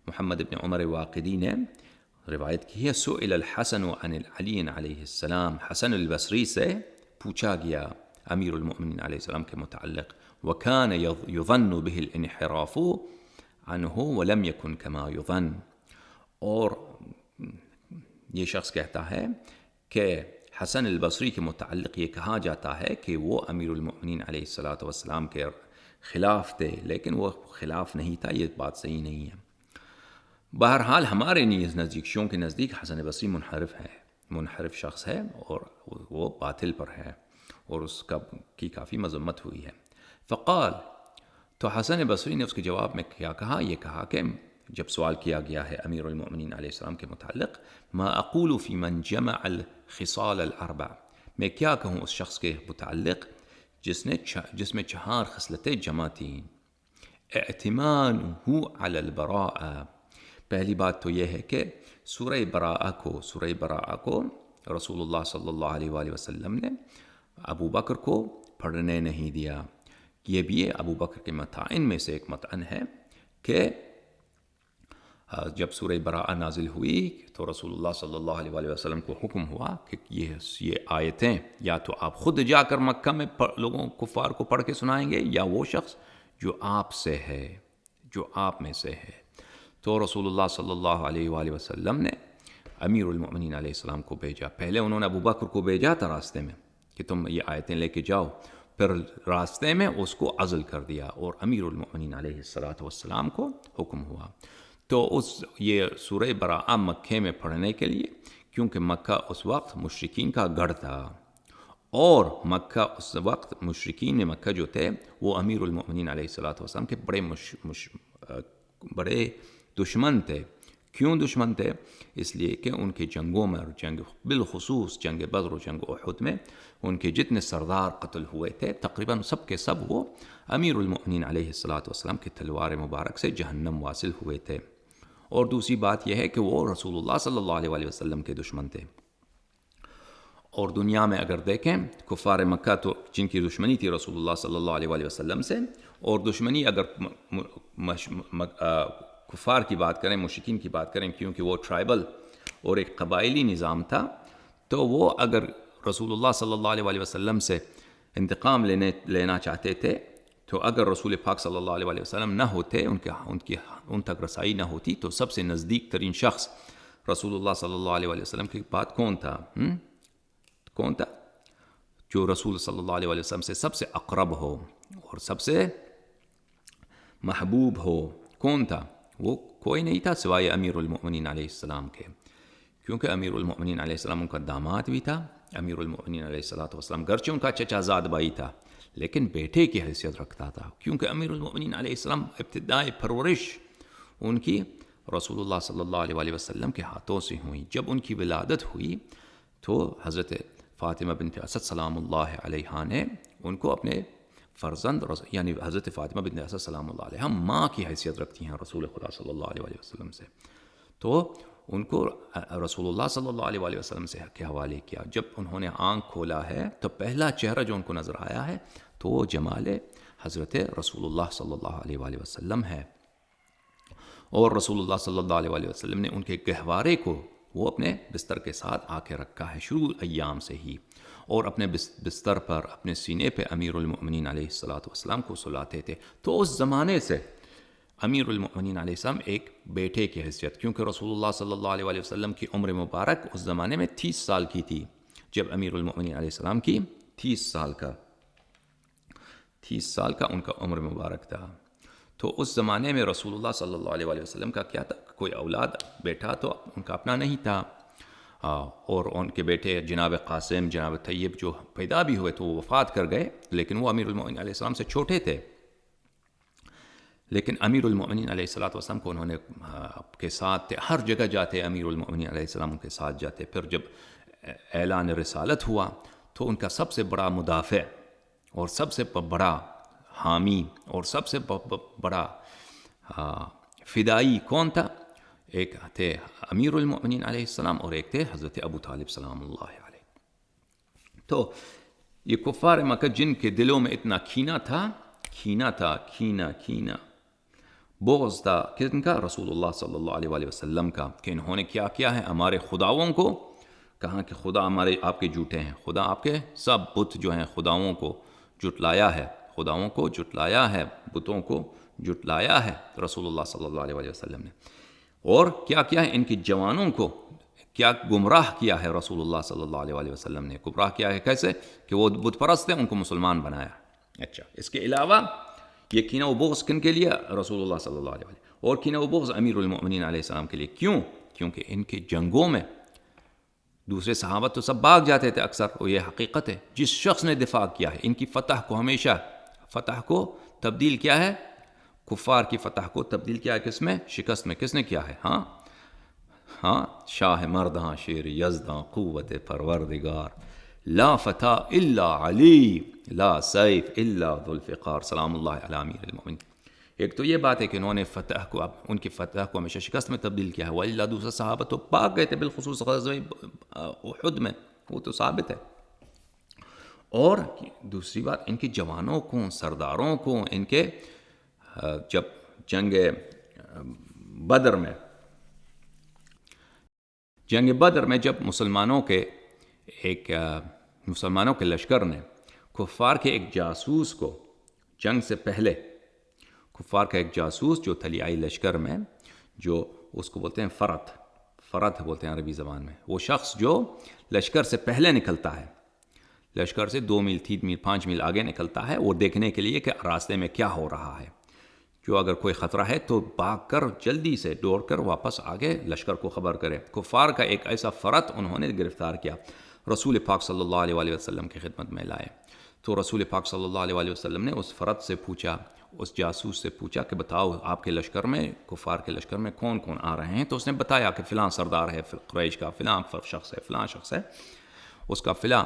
محمد بن عمر واقدی نے روایت کی ہے، سئل الحسن عن علی علیہ السلام، حسن البصری سے پوچھا گیا امیر المؤمنین علیہ السلام کے متعلق، وکان یظن به الانحراف عنہ ولم یکن کما یظن، اور یہ شخص کہتا ہے کہ حسن البصری کے متعلق یہ کہا جاتا ہے کہ وہ امیر المؤمنین علیہ الصلاۃ والسلام کے خلاف تھے، لیکن وہ خلاف نہیں تھا. یہ بات صحیح نہیں ہے. بہرحال ہمارے نزدیک، شیعوں کے نزدیک حسن بصری منحرف شخص ہے اور وہ باطل پر ہے، اور اس کی کافی مذمت ہوئی ہے. فقال، تو حسن بصری نے اس کے جواب میں کیا کہا؟ یہ کہا کہ جب سوال کیا گیا ہے امیر المؤمنین علیہ السلام کے متعلق، ما اقول فی من جمع الخصال الاربع، میں کیا کہوں اس شخص کے متعلق جس میں 4 خصلتیں جمع تھیں. اعتمانہ علی البراء، پہلی بات تو یہ ہے کہ سورہ براءہ کو رسول اللہ صلی اللہ علیہ وآلہ وسلم نے ابو بکر کو پڑھنے نہیں دیا. یہ بھی ابو بکر کے متائن میں سے ایک متعن ہے کہ جب سورہ براءہ نازل ہوئی تو رسول اللہ صلی اللہ علیہ وآلہ وسلم کو حکم ہوا کہ یہ آیتیں یا تو آپ خود جا کر مکہ میں لوگوں کفار کو پڑھ کے سنائیں گے، یا وہ شخص جو آپ سے ہے، جو آپ میں سے ہے. تو رسول اللہ صلی اللہ علیہ وآلہ وسلم نے امیر المؤمنین علیہ السلام کو بھیجا. پہلے انہوں نے ابو بکر کو بھیجا تھا راستے میں کہ تم یہ آیتیں لے کے جاؤ، پھر راستے میں اس کو عزل کر دیا اور امیر المؤمنین علیہ السلام کو حکم ہوا. تو یہ سورہ براءہ مکے میں پڑھنے کے لیے، کیونکہ مکہ اس وقت مشرکین کا گڑھ تھا، اور مکہ اس وقت مشرکین میں مکہ جو تھے وہ امیر المؤمنین علیہ السلام کے بڑے دشمن تھے. کیوں دشمن تھے؟ اس لیے کہ ان کے جنگوں میں، اور بالخصوص جنگ بدر و جنگ احد میں ان کے جتنے سردار قتل ہوئے تھے تقریباً سب کے سب وہ امیر المؤمنین علیہ السلام کی تلوار مبارک سے جہنم واصل ہوئے تھے. اور دوسری بات یہ ہے کہ وہ رسول اللہ صلی اللہ علیہ وآلہ وسلم کے دشمن تھے. اور دنیا میں اگر دیکھیں کفار مکہ تو جن کی دشمنی تھی رسول اللہ صلی اللہ علیہ وآلہ وسلم سے، اور دشمنی اگر کفار کی بات کریں، مشرکین کی بات کریں، کیونکہ وہ ٹرائبل اور ایک قبائلی نظام تھا، تو وہ اگر رسول اللہ صلی اللہ علیہ وآلہ وسلم سے انتقام لینا چاہتے تھے، تو اگر رسول پاک صلی اللہ علیہ وآلہ وسلم نہ ہوتے، ان تک رسائی نہ ہوتی، تو سب سے نزدیک ترین شخص رسول اللہ صلی اللہ علیہ وآلہ وسلم کے بعد کون تھا؟ جو رسول صلی اللہ علیہ وآلہ وسلم سے سب سے اقرب ہو اور سب سے محبوب ہو. کون تھا؟ وہ کوئی نہیں تھا سوائے امیر المؤمنین علیہ السلام کے، کیونکہ امیر المؤمنین علیہ السلام ان کا داماد بھی تھا. امیر المؤمنین علیہ السلام گرچہ ان کا چچا زاد بھائی تھا، لیکن بیٹے کی حیثیت رکھتا تھا، کیونکہ امیر المؤمنین علیہ السلام ابتدائی پرورش ان کی رسول اللہ صلی اللہ علیہ وآلہ وسلم کے ہاتھوں سے ہوئی. جب ان کی ولادت ہوئی تو حضرت فاطمہ بنت اسد سلام اللہ علیہا نے ان کو اپنے فرزند، یعنی حضرت فاطمہ بنت اسد سلام اللہ علیہا ماں کی حیثیت رکھتی ہیں رسول خدا صلی اللہ علیہ وآلہ وسلم سے، تو ان کو رسول اللہ صلی اللہ علیہ وآلہ وسلم سے کے حوالے کیا. جب انہوں نے آنکھ کھولا ہے تو پہلا چہرہ جو ان کو نظر آیا ہے تو وہ جمال حضرت رسول اللہ صلی اللہ علیہ وآلہ وسلم ہے. اور رسول اللہ صلی اللہ علیہ وآلہ وسلم نے ان کے گہوارے کو وہ اپنے بستر کے ساتھ آ کے رکھا ہے شروع ایام سے ہی، اور اپنے بستر پر اپنے سینے پہ امیر المؤمنین علیہ السلام کو سلاتے تھے. تو اس زمانے سے امیر المؤمنین علیہ السلام ایک بیٹے کی حیثیت، کیونکہ رسول اللہ صلی اللہ علیہ وآلہ وسلم کی عمر مبارک اس زمانے میں 30 سال کی تھی، جب امیر المؤمنین علیہ السلام کی 30 سال کا ان کا عمر مبارک تھا. تو اس زمانے میں رسول اللہ صلی اللہ علیہ وآلہ وسلم کا کیا تھا؟ کوئی اولاد بیٹا تو ان کا اپنا نہیں تھا، اور ان کے بیٹے جناب قاسم، جناب طیب جو پیدا بھی ہوئے تو وہ وفات کر گئے، لیکن وہ امیر المؤمنین علیہ السلام سے چھوٹے تھے. لیکن امیر المؤمنین علیہ السلام کو انہوں نے کے ساتھ تھے، ہر جگہ جاتے امیر المؤمنین علیہ السلام ان کے ساتھ جاتے. پھر جب اعلان رسالت ہوا تو ان کا سب سے بڑا مدافع اور سب سے بڑا حامی اور سب سے بڑا فدائی کون تھا؟ ایک تھے امیر المؤمنین علیہ السلام اور ایک تھے حضرت ابو طالب سلام اللہ علیہ. تو یہ کفار مکہ جن کے دلوں میں اتنا کینہ تھا، کینہ بغض تھا کن کا؟ رسول اللہ صلی اللہ علیہ وآلہ وسلم کا، کہ انہوں نے کیا کیا ہے ہمارے خداؤں کو، کہاں کہ خدا ہمارے آپ کے جھوٹے ہیں، خدا آپ کے سب بت جو ہیں خداؤں کو جھٹلایا ہے، بتوں کو جھٹلایا ہے رسول اللہ صلی اللہ علیہ وآلہ وسلم نے. اور کیا کیا ہے ان کی جوانوں کو کیا گمراہ کیا ہے رسول اللہ صلی اللہ علیہ وآلہ وسلم نے. گمراہ کیا ہے کیسے؟ کہ وہ بت پرست تھے، ان کو مسلمان بنایا. اچھا، اس کے علاوہ یہ کینہ و بغض کن کے لیے؟ رسول اللہ صلی اللہ علیہ وآلہ. اور کینہ و بغض امیر المؤمنین علیہ السلام کے لیے. کیوں؟ کیونکہ ان کے جنگوں میں دوسرے صحابہ تو سب بھاگ جاتے تھے اکثر، اور یہ حقیقت ہے. جس شخص نے دفاع کیا ہے ان کی فتح کو، ہمیشہ فتح کو تبدیل کیا ہے، کفار کی فتح کو تبدیل کیا ہے کس میں؟ شکست میں. کس نے کیا ہے؟ ہاں شاہ مرداں شیر یزداں قوت پروردگار، لا فتح الا علی، لا سیف الا ذو الفقار سلام اللہ علی امیر المؤمنین. ایک تو یہ بات ہے کہ انہوں نے فتح کو، ان کی فتح کو ہمیشہ شکست میں تبدیل کیا ہے. وَإِلَّا دوسرا صحابہ تو بھاگ گئے تھے، بالخصوص غزوہ احد میں، وہ تو ثابت ہے. اور دوسری بات، ان کے جوانوں کو، سرداروں کو، ان کے جب جنگ بدر میں جب مسلمانوں کے لشکر نے کفار کے ایک جاسوس کو، جنگ سے پہلے کفار کا ایک جاسوس جو تلیائی لشکر میں، جو اس کو بولتے ہیں فرت بولتے ہیں عربی زبان میں، وہ شخص جو لشکر سے پہلے نکلتا ہے، لشکر سے 2 میل 3 میل 5 میل آگے نکلتا ہے، وہ دیکھنے کے لیے کہ راستے میں کیا ہو رہا ہے، جو اگر کوئی خطرہ ہے تو بھاگ کر جلدی سے دوڑ کر واپس آگے لشکر کو خبر کرے. کفار کا ایک ایسا فرت انہوں نے گرفتار کیا، رسول پاک صلی اللہ علیہ وآلہ وسلم کی خدمت میں لائے. تو رسول پاک صلی اللہ علیہ وآلہ وسلم نے اس فرت سے پوچھا، اس جاسوس سے پوچھا کہ بتاؤ آپ کے لشکر میں، کفار کے لشکر میں کون کون آ رہے ہیں؟ تو اس نے بتایا کہ فلاں سردار ہے قریش کا، فلاں شخص ہے، فلاں شخص ہے، اس کا فلاں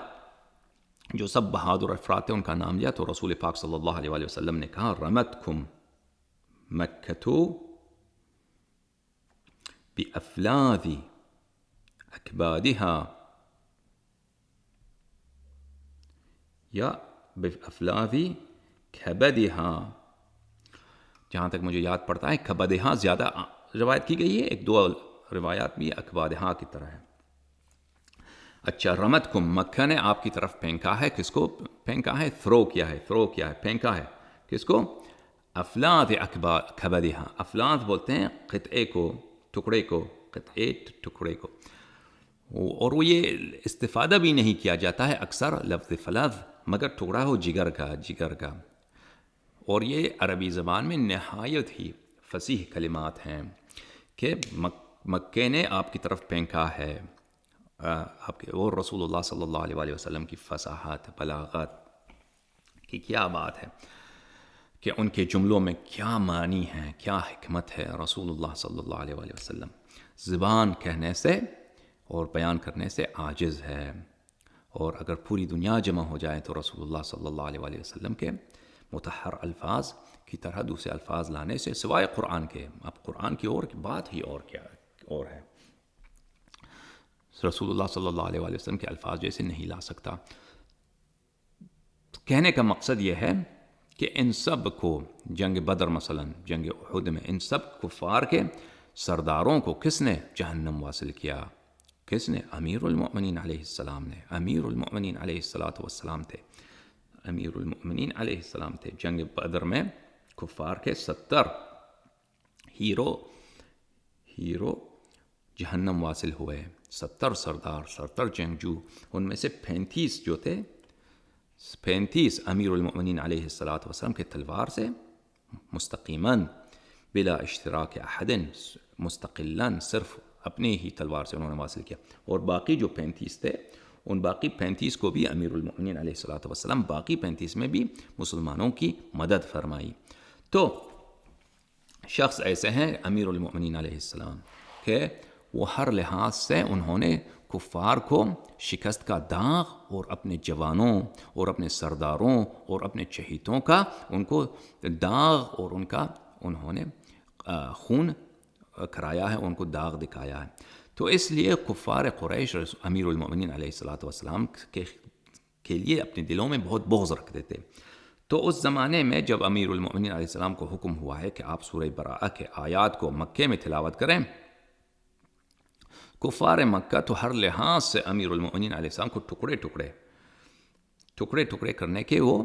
جو سب بہادر افراد تھے ان کا نام لیا. تو رسول پاک صلی اللہ علیہ وآلہ وسلم نے کہا رمتکم مکتو بأفلاذ اکبادها یا بأفلاذ کبدها، جہاں تک مجھے یاد پڑتا ہے کبدها زیادہ روایت کی گئی ہے، 1-2 روایات بھی اکبادها کی طرح ہے. اچھا، رمتکم، مکہ نے آپ کی طرف پھینکا ہے، کس کو پھینکا ہے؟ تھرو کیا ہے، پھینکا ہے کس کو؟ افلاذ کبدها. افلاذ بولتے ہیں قطعے کو، ٹکڑے کو، ٹکڑے کو. اور وہ یہ استفادہ بھی نہیں کیا جاتا ہے اکثر لفظ فلاذ، مگر ٹکڑا ہو جگر کا. اور یہ عربی زبان میں نہایت ہی فصیح کلمات ہیں کہ مکے نے آپ کی طرف پھینکا ہے، آپ کے. اور رسول اللہ صلی اللہ علیہ وآلہ وسلم کی فصاحت، بلاغت کی کیا بات ہے، کہ ان کے جملوں میں کیا معنی ہے، کیا حکمت ہے. رسول اللہ صلی اللہ علیہ وآلہ وسلم زبان کہنے سے اور بیان کرنے سے عاجز ہے، اور اگر پوری دنیا جمع ہو جائے تو رسول اللہ صلی اللہ علیہ وآلہ وسلم کے مطہر الفاظ کی طرح دوسرے الفاظ لانے سے سوائے قرآن کے، اب قرآن کی اور بات ہی اور ہے، رسول اللہ صلی اللہ علیہ وآلہ وسلم کے الفاظ جیسے نہیں لا سکتا. کہنے کا مقصد یہ ہے کہ ان سب کو جنگ بدر، مثلا جنگ احد میں، ان سب کفار کے سرداروں کو کس نے جہنم واصل کیا؟ کس نے؟ امیر المؤمنین علیہ السلام نے. امیر المؤمنین علیہ السلام تھے، امیر المؤمنین علیہ السلام تھے. جنگ بدر میں کفار کے 70 ہیرو جہنم واصل ہوئے، 70 سردار، 70 جنگجو، ان میں سے 35 جو تھے، 35 امیر المؤمنین علیہ السلام کے تلوار سے مستقیماً بلا اشتراک احد، مستقلاً صرف اپنی ہی تلوار سے انہوں نے حاصل کیا. اور باقی جو 35 تھے ان باقی 35 کو بھی امیر المؤمنین علیہ الصلوۃ والسلام باقی 35 میں بھی مسلمانوں کی مدد فرمائی. تو شخص ایسے ہیں امیر المؤمنین علیہ السلام کہ وہ ہر لحاظ سے انہوں نے کفار کو شکست کا داغ اور اپنے جوانوں اور اپنے سرداروں اور اپنے شہیدوں کا ان کو داغ اور ان کا انہوں نے خون کرایا ہے، ان کو داغ دکھایا ہے. تو اس لیے کفار قریش امیر المؤمنین علیہ الصلوۃ والسلام کے لیے اپنے دلوں میں بہت بغض رکھتے تھے. تو اس زمانے میں جب امیر المؤمنین علیہ السلام کو حکم ہوا ہے کہ آپ سورہ براءہ کے آیات کو مکے میں تلاوت کریں، کفار مکہ تو ہر لحاظ سے امیر المؤمنین علیہ السلام کو ٹکڑے ٹکڑے کرنے کے وہ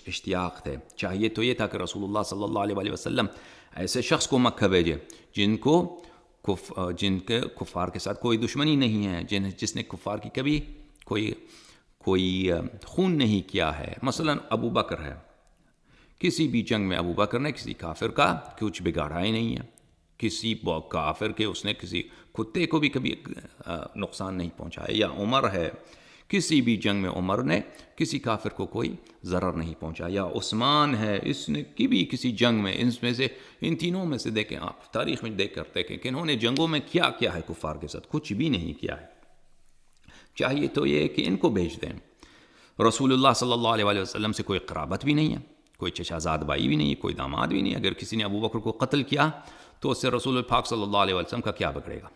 اشتیاق تھے. چاہیے تو یہ تھا کہ رسول اللہ صلی اللہ علیہ وسلم ایسے شخص کو مکہ بھیجے جن کے کفار کے ساتھ کوئی دشمنی نہیں ہے، جس نے کفار کی کبھی کوئی خون نہیں کیا ہے. مثلا ابو بکر ہے، کسی بھی جنگ میں ابو بکر نے کسی کافر کا کچھ بگاڑا ہی نہیں ہے، کسی کافر کے اس نے کسی کتے کو بھی کبھی نقصان نہیں پہنچایا. یا عمر ہے، کسی بھی جنگ میں عمر نے کسی کافر کو کوئی ضرر نہیں پہنچایا. یا عثمان ہے، اس نے کسی جنگ میں ان تینوں میں سے دیکھیں آپ تاریخ میں دیکھ کرتے کہ انہوں نے جنگوں میں کیا کیا ہے کفار کے ساتھ، کچھ بھی نہیں کیا ہے. چاہیے تو یہ کہ ان کو بھیج دیں. رسول اللہ صلی اللہ علیہ وسلم سے کوئی قرابت بھی نہیں ہے، کوئی چچا زاد بھائی بھی نہیں ہے، کوئی داماد بھی نہیں ہے. اگر کسی نے ابو بکر کو قتل کیا تو اس سے رسول پاک صلی اللہ علیہ وسلم کا کیا بگڑے گا؟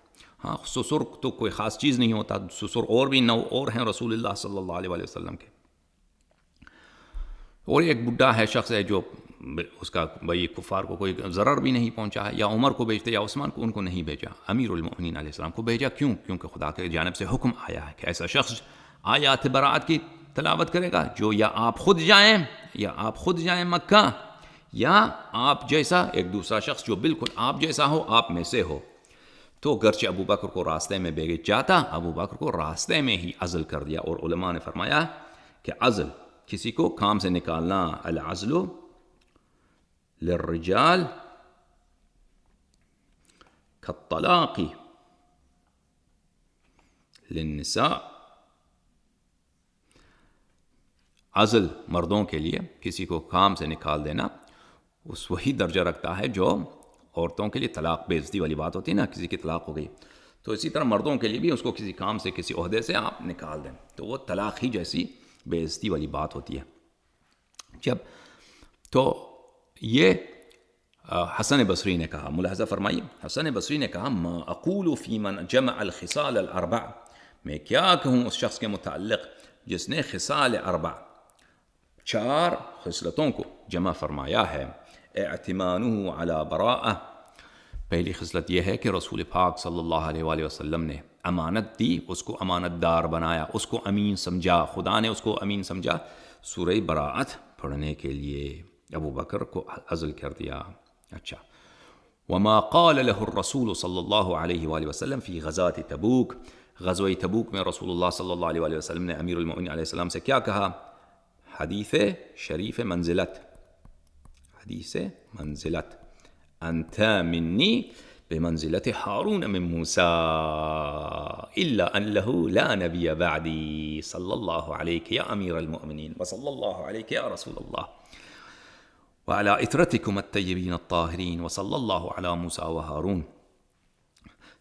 ہاں، سسر تو کوئی خاص چیز نہیں ہوتا، سسر اور بھی 9 اور ہیں رسول اللہ صلی اللہ علیہ وسلم کے. اور ایک بڈھا ہے، شخص ہے جو اس کا بھائی کفار کو کوئی ضرر بھی نہیں پہنچا ہے. یا عمر کو بھیجتے یا عثمان کو، ان کو نہیں بھیجا. امیر المؤمنین علیہ السلام کو بھیجا. کیوں؟ کیونکہ خدا کی جانب سے حکم آیا ہے کہ ایسا شخص آیات براءت کی تلاوت کرے گا جو یا آپ خود جائیں مکہ، یا آپ جیسا ایک دوسرا شخص جو بالکل آپ جیسا ہو، آپ میں سے ہو. تو گرچہ ابو بکر کو راستے میں بھیج جاتا، ابو بکر کو راستے میں ہی عزل کر دیا. اور علماء نے فرمایا کہ عزل کسی کو کام سے نکالنا، العزل للرجال كالطلاق للنساء. عزل مردوں کے لیے کسی کو کام سے نکال دینا اس وہی درجہ رکھتا ہے جو عورتوں کے لیے طلاق بے عزتی والی بات ہوتی ہے نا، کسی کی طلاق ہو گئی. تو اسی طرح مردوں کے لیے بھی اس کو کسی کام سے، کسی عہدے سے آپ نکال دیں تو وہ طلاق ہی جیسی بے عزتی والی بات ہوتی ہے. تو یہ حسن بصری نے کہا، ملاحظہ فرمائیے، حسن بصری نے کہا ما اقول فی من جمع الخصال الاربع، میں کیا کہوں اس شخص کے متعلق جس نے خصال اربع 4 خصلتوں کو جمع فرمایا ہے. اعتمانہ علی براءہ، پہلی خصلت یہ ہے کہ رسول پاک صلی اللہ علیہ وآلہ وسلم نے امانت دی، اس کو امانت دار بنایا، اس کو امین سمجھا، خدا نے اس کو امین سمجھا سورہ براءت پڑھنے کے لیے. ابو بکر کو عزل کر دیا. اچھا، وما قال له الرسول صلی اللہ علیہ وآلہ وسلم فی غزوۃ تبوک، غزوہ تبوک میں رسول اللہ صلی اللہ علیہ وآلہ وسلم نے امیر المؤمنین علیہ السلام سے کیا کہا؟ حدیث شریف منزلت، حدیث منزلت، انت منی بمنزلت ہارون من موسیٰ الا ان له لا نبی بعدی صلی اللہ علیہ یا امیر المؤمنین وصلی اللہ علیہ یا رسول اللہ وعلى اطرتکم الطیبین الطاہرین وصلی اللہ علی موسیٰ وہارون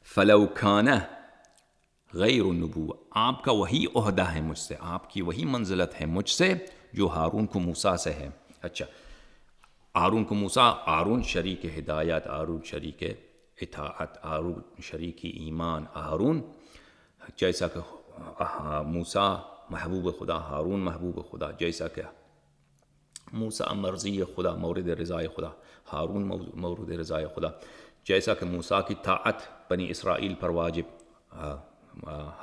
فلو کان غیر النبوہ، آپ کا وہی عہدہ ہے مجھ سے، آپ کی وہی منزلت ہے مجھ سے جو ہارون کو موسیٰ سے ہے. اچھا، ہارون کو موسیٰ، ہارون شریک ہدایت، ہارون شریک اطاعت، ہارون شریک ایمان، ہارون جیسا کہ موسیٰ محبوب خدا، ہارون محبوب خدا، جیسا کہ موسیٰ مرضی خدا، مورد رضائے خدا، ہارون مورد رضائے خدا. جیسا کہ موسیٰ کی طاعت بنی اسرائیل پر واجب،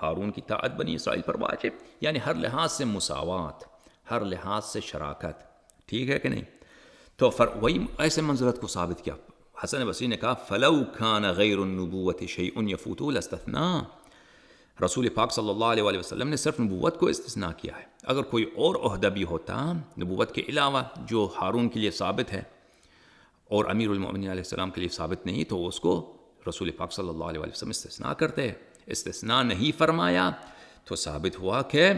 ہارون کی طاعت بنی اسرائیل پر واجب. یعنی ہر لحاظ سے مساوات، ہر لحاظ سے شراکت. ٹھیک ہے کہ نہیں؟ تو وہی ایسے منزلت کو ثابت کیا. حسن بصری نے کہا فلو کان غیر النبوۃ شیء یفوت لاستثناء، رسول پاک صلی اللہ علیہ وآلہ وسلم نے صرف نبوت کو استثناء کیا ہے. اگر کوئی اور عہدہ بھی ہوتا نبوت کے علاوہ جو ہارون کے لیے ثابت ہے اور امیر المؤمنین علیہ السلام کے لیے ثابت نہیں، تو اس کو رسول پاک صلی اللہ علیہ وسلم استثناء کرتے، استثناء نہیں فرمایا تو ثابت ہوا کہ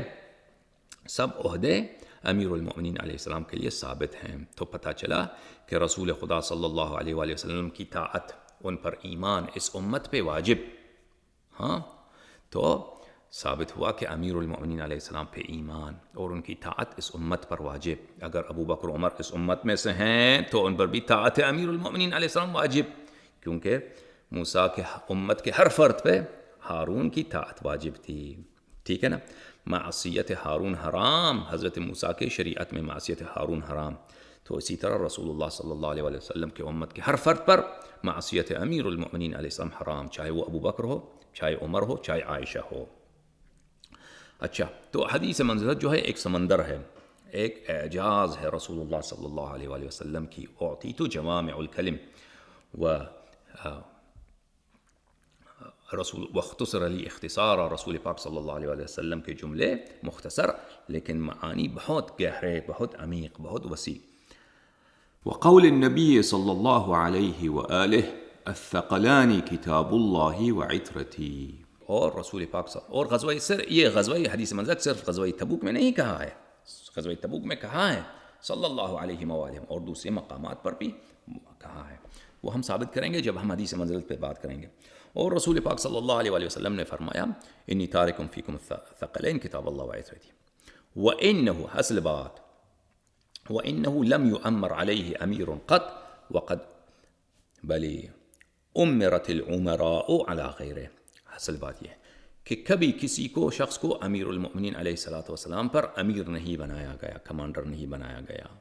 سب عہدے امیر المؤمنین علیہ السلام کے لیے ثابت ہیں۔ تو پتہ چلا کہ رسول خدا صلی اللہ علیہ وآلہ وسلم کی طاعت، ان پر ایمان اس امت پہ واجب، ہاں، تو ثابت ہوا کہ امیر المؤمنین علیہ السلام پہ ایمان اور ان کی طاعت اس امت پر واجب۔ اگر ابو بکر عمر اس امت میں سے ہیں تو ان پر بھی طاعت امیر المؤمنین علیہ السلام واجب، کیونکہ موسیٰ کے امت کے ہر فرد پہ ہارون کی طاعت واجب تھی، ٹھیک ہے نا۔ معصیت ہارون حرام، حضرت موسیٰ کے شریعت میں معصیت ہارون حرام، تو اسی طرح رسول اللہ صلی اللہ علیہ وآلہ وسلم کے امت کے ہر فرد پر معصیت امیر المؤمنین علیہ السلام حرام، چاہے وہ ابو بکر ہو، چاہے عمر ہو، چاہے عائشہ ہو۔ اچھا، تو حدیث منزلت جو ہے ایک سمندر ہے، ایک اعجاز ہے رسول اللہ صلی اللہ علیہ وآلہ وسلم کی۔ اعطیت جوامع الکلم واختصر علی اختصار، اور رسول پاک صلی اللہ علیہ وآلہ وسلم کے جملے مختصر لیکن معانی بہت گہرے، بہت عمیق، بہت وسیع۔ وقول النبی صلی اللہ علیہ وآلہ الثقلان کتاب اللہ وعترتی، اور رسول پاک اور یہ غزوہ حدیث منزلت صرف غزوہ تبوک میں نہیں کہا ہے، غزوہ تبوک میں کہا ہے صلی اللہ علیہ وآلہ، اور دوسرے مقامات پر بھی کہا ہے، وہ ہم ثابت کریں گے جب ہم حدیث منزلت پہ بات کریں گے۔ اور رسول پاک صلی اللہ علیہ وآلہ وسلم نے فرمایا انی تارکم فیکم الثقلین کتاب اللہ وعترتی، وإنه اصل بات، وإنه لم يؤمر عليه أمير قط وقد بل أمرت العمراء على غيره۔ اصل بات یہ ہے کہ کبھی کسی کو، شخص کو امیر المؤمنین علیہ الصلوۃ والسلام پر امیر نہیں بنایا گیا، کمانڈر نہیں بنایا گیا۔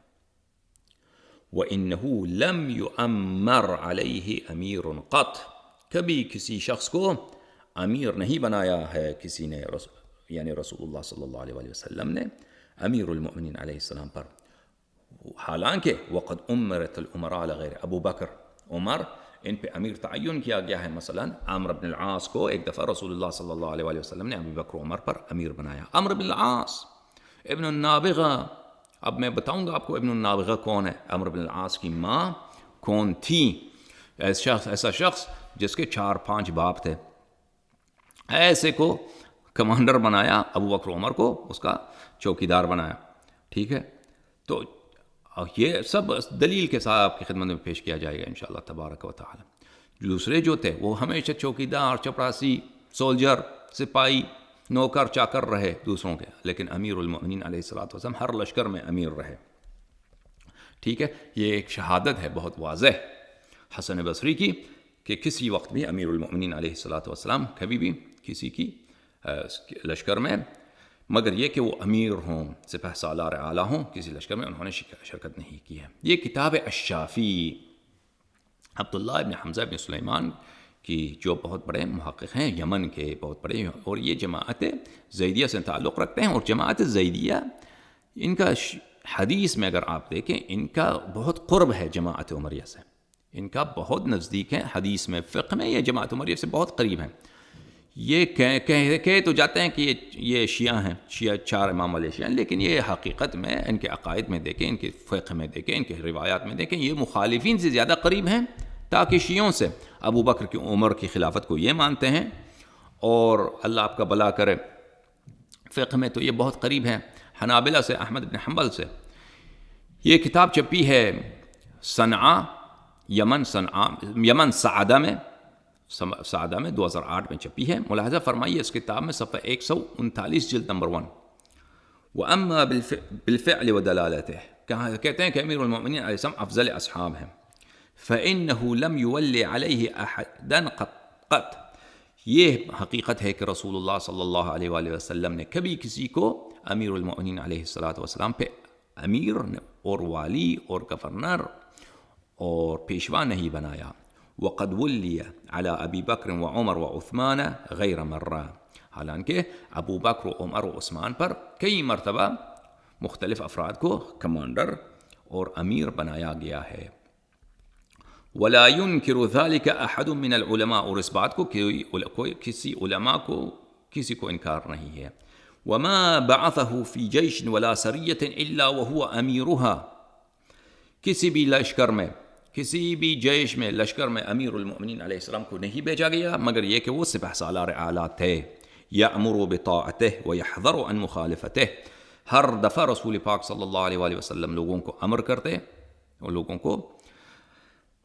وإنه لم يؤمر عليه أمير قط، کبھی کسی شخص کو امیر نہیں بنایا ہے کسی نے، یعنی رسول اللہ صلی اللہ علیہ وآلہ وسلم نے امیر المؤمنین علیہ السلام پر، حالانکہ وقد امرت الامراء علی غیر، ابو بکر، عمر، ان پہ امیر تعین کیا گیا ہے۔ مثلا عمرو بن العاص کو ایک دفعہ رسول اللہ صلی اللہ علیہ وآلہ وسلم نے ابو بکر عمر پر امیر بنایا۔ عمرو بن العاص ابن النابغہ، اب میں بتاؤں گا آپ کو ابن النابغہ کون ہے، عمرو بن العاص کی ماں کون تھی۔ ایسا شخص جس کے 4-5 باپ تھے، ایسے کو کمانڈر بنایا، ابو بکر عمر کو اس کا چوکیدار بنایا، ٹھیک ہے۔ تو یہ سب دلیل کے ساتھ آپ کی خدمت میں پیش کیا جائے گا انشاءاللہ تبارک و تعالی۔ دوسرے جو تھے وہ ہمیشہ چوکیدار، چپراسی، سولجر، سپاہی، نوکر چاکر رہے دوسروں کے، لیکن امیر المؤمنین علیہ الصلوۃ والسلام ہر لشکر میں امیر رہے، ٹھیک ہے۔ یہ ایک شہادت ہے بہت واضح حسن بصری کی کہ کسی وقت بھی امیر المؤمنین علیہ الصلوۃ والسلام کبھی بھی کسی کی لشکر میں، مگر یہ کہ وہ امیر ہوں، سپہ سالار اعلیٰ ہوں، کسی لشکر میں انہوں نے شرکت نہیں کی ہے۔ یہ کتاب الشافی عبداللہ ابن حمزہ ابن سلیمان کی، جو بہت بڑے محقق ہیں یمن کے، بہت بڑے، اور یہ جماعت زیدیہ سے تعلق رکھتے ہیں، اور جماعت زیدیہ ان کا حدیث میں اگر آپ دیکھیں ان کا بہت قرب ہے جماعت عمریہ سے، ان کا بہت نزدیک ہے، حدیث میں، فقہ میں یہ جماعت عمریہ سے بہت قریب ہیں۔ یہ کہہ تو جاتے ہیں کہ یہ شیعہ ہیں، شیعہ 4 امام والے شیعہ ہیں، لیکن یہ حقیقت میں ان کے عقائد میں دیکھیں، ان کے فقہ میں دیکھیں، ان کے روایات میں دیکھیں، یہ مخالفین سے زیادہ قریب ہیں، تاکہ شیعوں سے ابو بکر کی عمر کی خلافت کو یہ مانتے ہیں، اور اللہ آپ کا بھلا کرے فقہ میں تو یہ بہت قریب ہیں حنابلہ سے، احمد بن حنبل سے۔ یہ کتاب چھپی ہے صنعاء، یمن سعدہ میں 2008 میں چھپی ہے۔ ملاحظہ فرمائیے اس کتاب میں صفحہ 139 جلد نمبر 1۔ وَأَمَّا بِالْفِعْلِ وَدَلَالَتِهِ، کہتے ہیں کہ امیر المؤمنین علیہ السلام افضل اصحاب ہیں۔ فَإِنَّهُ لَمْ يُوَلِّ عَلَيْهِ أَحَدًا قَطْ، یہ حقیقت ہے کہ رسول اللہ صلی اللہ علیہ وآلہ وسلم نے کبھی کسی کو امیر المؤمنین علیہ السلام پہ امیر اور والی اور گورنر اور پیشوا نہیں بنایا۔ وقد ولی علی ابی بکر و عمر و عثمان غیر مرہ، حالانکہ ابو بکر و عمر و عثمان پر کئی مرتبہ مختلف افراد کو کمانڈر اور امیر بنایا گیا ہے۔ ولا ينکر ذلك احد من العلماء، اور اس بات کو کسی علماء کو کسی کو انکار نہیں ہے۔ وما بعثه في جيش ولا سریة الا وهو امیرها، کسی بھی لشکر میں کسی بھی جیش میں لشکر میں امیر المؤمنین علیہ السلام کو نہیں بھیجا گیا مگر یہ کہ وہ سپہ سالار اعلیٰ تھے. یأمر بطاعتہ ویحذر عن مخالفتہ. ہر دفعہ رسول پاک صلی اللہ علیہ وآلہ وسلم لوگوں کو امر کرتے اور لوگوں کو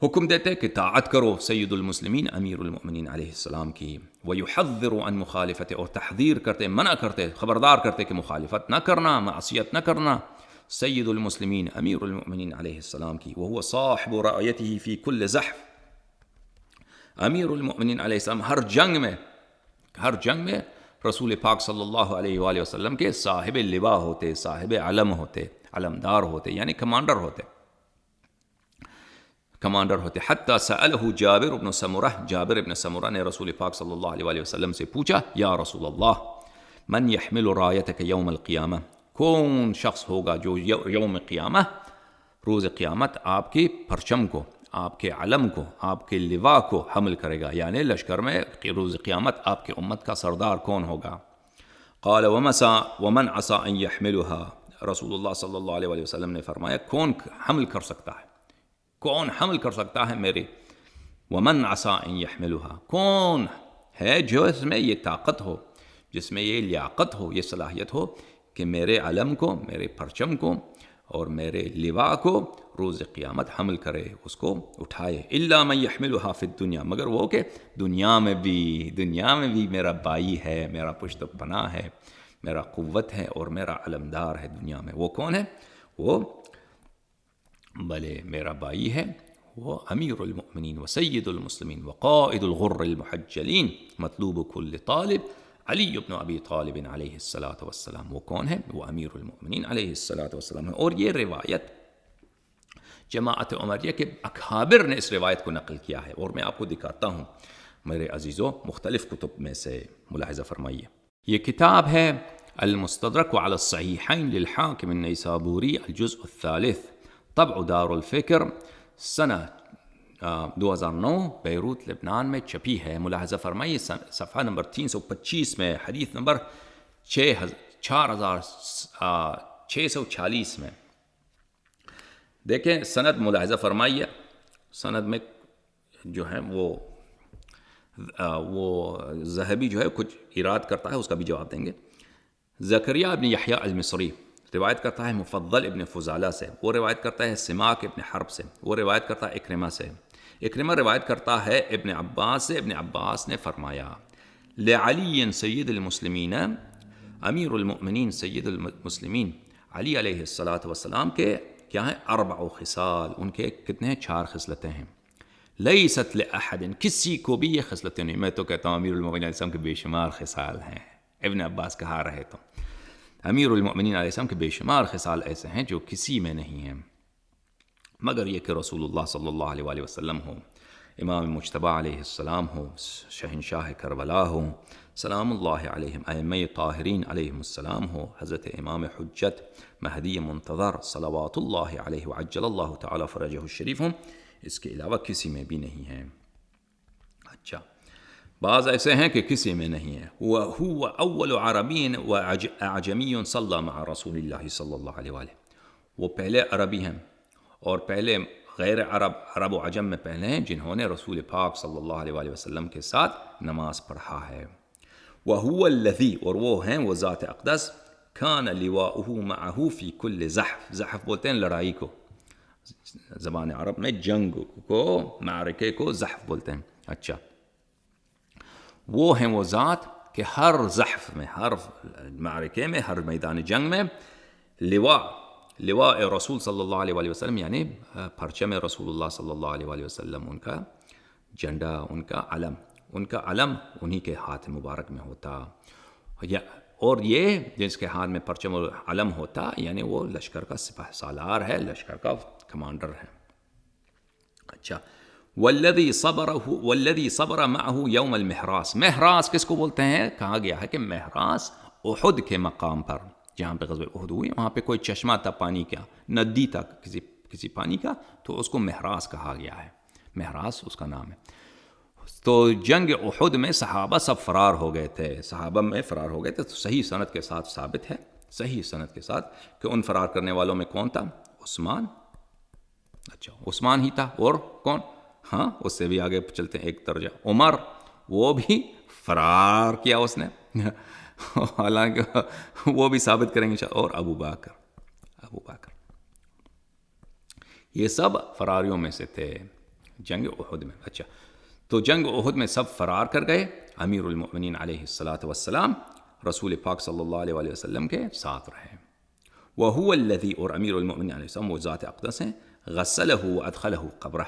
حکم دیتے کہ طاعت کرو سید المسلمین امیر المؤمنین علیہ السلام کی. ویحذر عن مخالفتہ، اور تحذیر کرتے، منع کرتے، خبردار کرتے کہ مخالفت نہ کرنا، معصیت نہ کرنا سید المسلمین امیر المؤمنین علیہ السلام کی. وهو صاحب رأیتہ فی کل زحف. امیر المؤمنین علیہ السلام ہر جنگ میں رسول پاک صلی اللہ علیہ وآلہ وسلم کے صاحب لوا ہوتے، صاحب علم ہوتے، علمدار ہوتے، یعنی کمانڈر ہوتے. حتی سألہ جابر بن سمرہ نے رسول پاک صلی اللہ علیہ وآلہ وسلم سے پوچھا، یا رسول اللہ من یحمل رایتک یوم القیامہ، کون شخص ہوگا جو یوم قیامہ، روز قیامت آپ کے پرچم کو، آپ کے علم کو، آپ کے لوا کو حمل کرے گا، یعنی لشکر میں روز قیامت آپ کی امت کا سردار کون ہوگا؟ قال ومن عسى ان يحملها. رسول اللہ صلی اللہ علیہ وآلہ وسلم نے فرمایا کون حمل کر سکتا ہے، کون حمل کر سکتا ہے میرے، ومن عسى ان يحملها، کون ہے جو اس میں یہ طاقت ہو، جس میں یہ لیاقت ہو، یہ صلاحیت ہو کہ میرے علم کو، میرے پرچم کو اور میرے لوا کو روز قیامت حمل کرے، اس کو اٹھائے. الا من يحملها فی الدنیا، مگر وہ کہ دنیا میں بھی میرا بائی ہے، میرا پشت پناہ ہے، میرا قوت ہے اور میرا علمدار ہے دنیا میں. وہ کون ہے؟ وہ بھلے میرا بائی ہے، وہ امیر المؤمنین وسید المسلمین وقائد الغر المحجلین مطلوب کل طالب علی بن ابی طالب علیہ الصلاۃ والسلام. وہ کون ہے؟ وہ امیر المؤمنین علیہ الصلاۃ والسلام ہے. اور یہ روایت جماعت عمریہ کے اکابر نے اس روایت کو نقل کیا ہے، اور میں آپ کو دکھاتا ہوں میرے عزیزو مختلف کتب میں سے. ملاحظہ فرمائیے، یہ کتاب ہے المستدرک علی الصحیحین للحاکم النیسابوری الجزء الثالث، طبع دار الفکر، سنہ 2009 بیروت لبنان میں چھپی ہے. ملاحظہ فرمائیے صفحہ نمبر 325 میں، حدیث نمبر 4646 میں. دیکھیں سند، ملاحظہ فرمائیے سند میں جو ہے وہ ذہبی جو ہے کچھ ایراد کرتا ہے، اس کا بھی جواب دیں گے. زکریہ ابن یحییٰ المصری روایت کرتا ہے مفضل ابن فضالہ سے، وہ روایت کرتا ہے سماک ابن حرب سے، وہ روایت کرتا ہے اکرمہ سے. اکرمہ روایت کرتا ہے ابن عباس سے، ابن عباس نے فرمایا لعلی سید المسلمین، امیر المؤمنین سید المسلمین علی علیہ الصلاۃ والسلام کے کیا ہیں؟ 4 خصال، ان کے کتنے ہیں؟ 4 خصلتیں ہیں. لیست لأحد، کسی کو بھی یہ خصلتیں نہیں. میں تو کہتا ہوں امیر المؤمنین علیہ السلام کے بے شمار خصال ہیں. ابن عباس کہا رہے تو امیر المؤمنین علیہ السلام کے بے شمار خصال ایسے ہیں جو کسی میں نہیں ہیں، مگر یہ کہ رسول اللہ صلی اللہ علیہ وآلہ وسلم ہو، امام مجتبی علیہ السلام ہو، شہنشاہ کربلا ہو سلام اللہ علیہم، ائمہ طاہرین علیہم السلام ہو، حضرت امام حجت مہدی منتظر صلوات اللہ علیہ وعجل اللہ تعالی فرجہ الشریف ہوں، اس کے علاوہ کسی میں بھی نہیں ہیں. اچھا، بعض ایسے ہیں کہ کسی میں نہیں ہے. وَهُوَ أَوَّلُ عَرَبِيٍ وَأَعْجَمِيٌّ صَلَّى مَعَ رَسُولِ اللَّهِ صلی اللہ علیہ وآلہ. وہ پہلے عربی ہیں اور پہلے غیر عرب و عجم میں پہلے ہیں جنہوں نے رسول پاک صلی اللہ علیہ وآلہ وسلم کے ساتھ نماز پڑھا ہے. وَهُوَ الَّذِي، اور وہ ہیں وہ ذات اقدس، كَانَ لِوَاؤُهُ مَعَهُ فِي كُلِّ زَحْف. زحف بولتے ہیں لڑائی کو، زبان عرب میں جنگ کو، معرکے کو زحف بولتے ہیں. اچھا، وہ ہیں وہ ذات کہ ہر زحف میں، ہر معرکے میں، ہر میدان جنگ میں لواء رسول صلی اللہ علیہ وآلہ وسلم، یعنی پرچم رسول اللہ صلی اللہ علیہ وآلہ وسلم، ان کا جھنڈا، ان کا علم انہی کے ہاتھ مبارک میں ہوتا. اور یہ جس کے ہاتھ میں پرچم اور علم ہوتا، یعنی وہ لشکر کا سپہ سالار ہے، لشکر کا کمانڈر ہے. اچھا، والذی صبر معه یوم المحراس. محراس کس کو بولتے ہیں؟ کہا گیا ہے کہ محراس احد کے مقام پر، جہاں پہ غزوہ احد ہوئی، وہاں پہ کوئی چشمہ تھا پانی کا، ندی تھا کسی پانی کا، تو اس کو محراس کہا گیا ہے. محراس اس کا نام ہے. تو جنگ احد میں صحابہ سب فرار ہو گئے تھے، صحابہ میں فرار ہو گئے تھے. تو صحیح سند کے ساتھ ثابت ہے، صحیح سند کے ساتھ، کہ ان فرار کرنے والوں میں کون تھا؟ اچھا عثمان ہی تھا، اور کون؟ ہاں اس سے بھی آگے چلتے ہیں ایک درجہ، عمر، وہ بھی فرار کیا اس نے حالانکہ وہ بھی ثابت کریں گے، اور ابو بکر یہ سب فراریوں میں سے تھے جنگ احد میں. اچھا تو جنگ احد میں سب فرار کر گئے، امیر المؤمنین علیہ الصلاۃ والسلام رسول پاک صلی اللہ علیہ وآلہ وسلم کے ساتھ رہے. وهو الذي، اور امیر المؤمنین علیہ السلام وہ ذات اقدس ہیں، غسلہ وادخلہ قبرہ،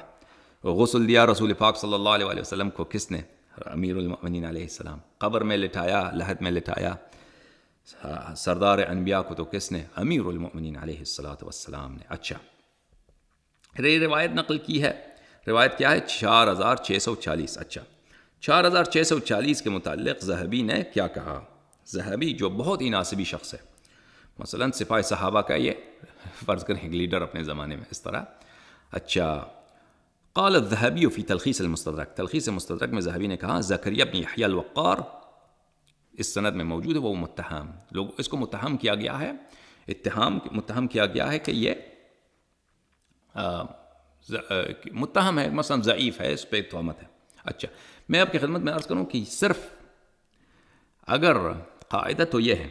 غسل دیا رسول پاک صلی اللہ علیہ وآلہ وسلم کو. کس نے؟ امیر المؤمنین علیہ السلام. قبر میں لٹایا، لحد میں لٹایا. سردار انبیاء کو تو کس نے؟ امیر المؤمنین علیہ الصلاۃ والسلام نے. اچھا یہ روایت نقل کی ہے، روایت کیا ہے؟ 4640. اچھا 4640 کے متعلق ذہبی نے کیا کہا؟ ذہبی جو بہت ہی ناصبی شخص ہے، مثلا سپاہی صحابہ کا یہ فرض کریں ایک لیڈر اپنے زمانے میں اس طرح. اچھا قال الذهبي في تلخيص المستدرك، تلخیص مستدرک میں ذہبی نے کہا زکریا بن یحییٰ الوقار اس سند میں موجود ہے، وہ متہم، لوگ اس کو متہم کیا گیا ہے، متہم کیا گیا ہے کہ یہ متہم ہے، مثلا ضعیف ہے، اس پہ تہمت ہے. اچھا میں آپ کی خدمت میں عرض کروں کہ صرف اگر قاعدہ تو یہ ہے،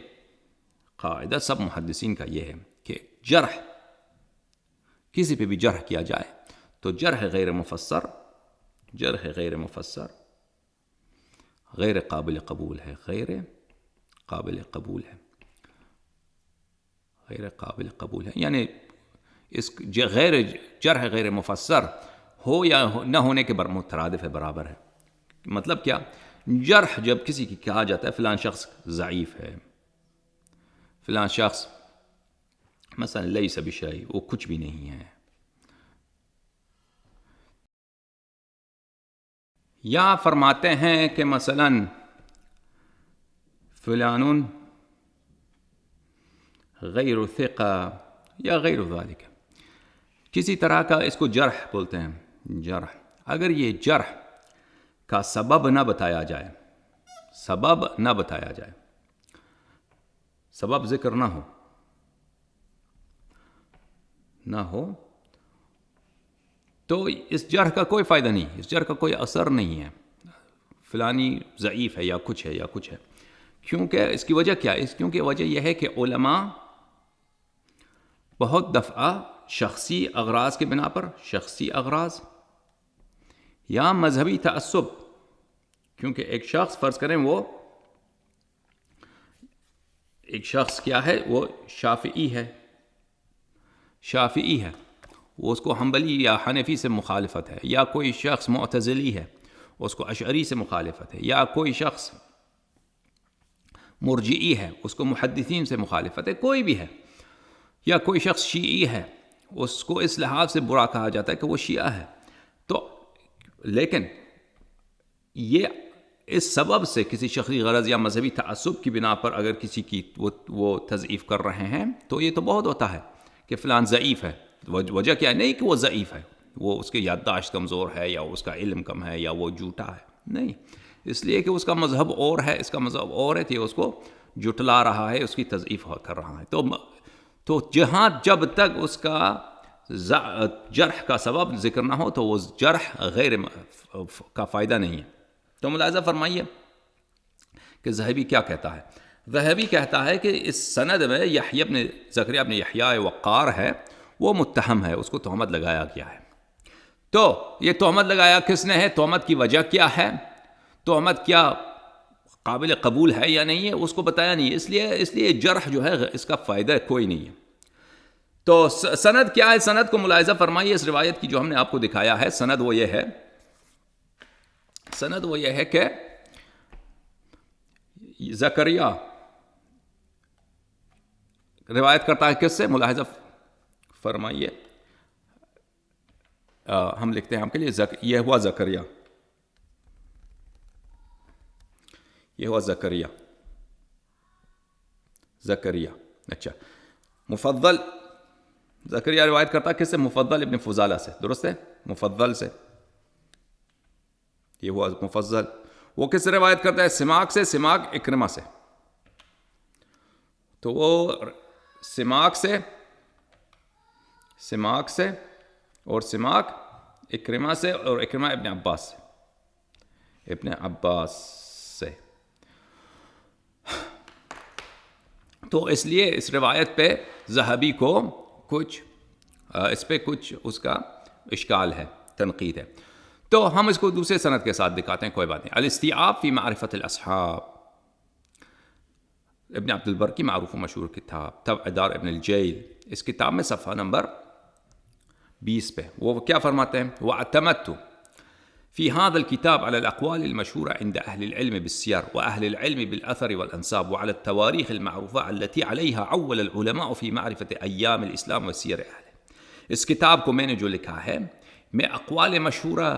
قاعدہ سب محدثین کا یہ ہے کہ جرح، کسی پہ بھی جرح کیا جائے تو جرح غیر مفسر غیر قابل قبول ہے، غیر قابل قبول ہے. یعنی اس غیر جرح غیر مفسر ہو یا نہ ہونے کے مترادف ہے، برابر ہے. مطلب کیا؟ جرح جب کسی کی کہا جاتا ہے فلان شخص ضعیف ہے، فلان شخص مثلا لیس بشیء، وہ کچھ بھی نہیں ہے، یا فرماتے ہیں کہ مثلا فلان غیر ثقہ یا غیر ذالک، کسی طرح کا اس کو جرح بولتے ہیں. جرح اگر یہ جرح کا سبب نہ بتایا جائے، سبب ذکر نہ ہو تو اس جرح کا کوئی فائدہ نہیں، اس جرح کا کوئی اثر نہیں ہے، فلانی ضعیف ہے یا کچھ ہے. کیونکہ اس کی وجہ کیا ہے؟ کیونکہ وجہ یہ ہے کہ علماء بہت دفعہ شخصی اغراض کے بنا پر، شخصی اغراض یا مذہبی تعصب، کیونکہ ایک شخص فرض کریں وہ ایک شخص کیا ہے، وہ شافعی ہے، وہ اس کو حنبلی یا حنفی سے مخالفت ہے، یا کوئی شخص معتزلی ہے اس کو اشعری سے مخالفت ہے، یا کوئی شخص مرجئی ہے اس کو محدثین سے مخالفت ہے، کوئی بھی ہے، یا کوئی شخص شیعی ہے اس کو اس لحاظ سے برا کہا جاتا ہے کہ وہ شیعہ ہے. تو لیکن یہ اس سبب سے کسی شخصی غرض یا مذہبی تعصب کی بنا پر اگر کسی کی وہ تضعیف کر رہے ہیں تو یہ تو بہت ہوتا ہے کہ فلان ضعیف ہے. وجہ کیا ہے؟ نہیں کہ وہ ضعیف ہے، وہ اس کی یادداشت کمزور ہے یا اس کا علم کم ہے یا وہ جھوٹا ہے، نہیں، اس لیے کہ اس کا مذہب اور ہے، اس کا مذہب اور ہے، تو اس کو جھٹلا رہا ہے، اس کی تضعیف کر رہا ہے. تو جب تک اس کا جرح کا سبب ذکر نہ ہو تو وہ جرح غیر کا فائدہ نہیں ہے. تو ملاحظہ فرمائیے کہ ذہبی کیا کہتا ہے. ذہبی کہتا ہے کہ اس سند میں یحییٰ بن زکریا بن یحییٰ وقار ہے، وہ متہم ہے، اس کو تہمت لگایا گیا ہے. تو یہ تہمت لگایا کس نے ہے؟ تہمت کی وجہ کیا ہے؟ تہمت کیا قابل قبول ہے یا نہیں ہے؟ اس کو بتایا نہیں، اس لیے جرح جو ہے اس کا فائدہ کوئی نہیں ہے. تو سند کیا ہے؟ سند کو ملاحظہ فرمائیے اس روایت کی جو ہم نے آپ کو دکھایا ہے. سند وہ یہ ہے کہ زکریا روایت کرتا ہے کس سے؟ ملاحظہ فرمائیے، ہم لکھتے ہیں آپ کے لیے یہ ہوا زکریا. اچھا مفضل زکریا روایت کرتا ہے کس سے؟ مفضل ابن فضالہ سے، درست ہے، مفضل سے، یہ ہوا مفضل. وہ کس سے روایت کرتا ہے؟ سماک سے، سماک اکرمہ سے. تو وہ سماک سے اور سماک اکرمہ سے، اور اکرمہ ابن عباس سے، ابن عباس سے. تو اس لیے اس روایت پہ ذہبی کو کچھ اس پہ کچھ اس کا اشکال ہے، تنقید ہے. تو ہم اس کو دوسرے سند کے ساتھ دکھاتے ہیں، کوئی بات نہیں. الاستیعاب فی معرفت الاصحاب، ابن عبد البر کی معروف و مشہور کتاب، طبع دار ابن الجیل. اس کتاب میں صفحہ نمبر 20 پہ وہ کیا فرماتے ہیں؟ وَاعْتَمَدْتُ في هذا الكتاب على الأقوال المشهورة عند أهل العلم بالسير وأهل العلم بالأثر والأنساب وعلى التواريخ المعروفة التي عليها عول العلماء في معرفة أيام الإسلام وسير أهله. اس کتاب کو میں نے جو لکھا ہے، میں اقوال مشہورہ،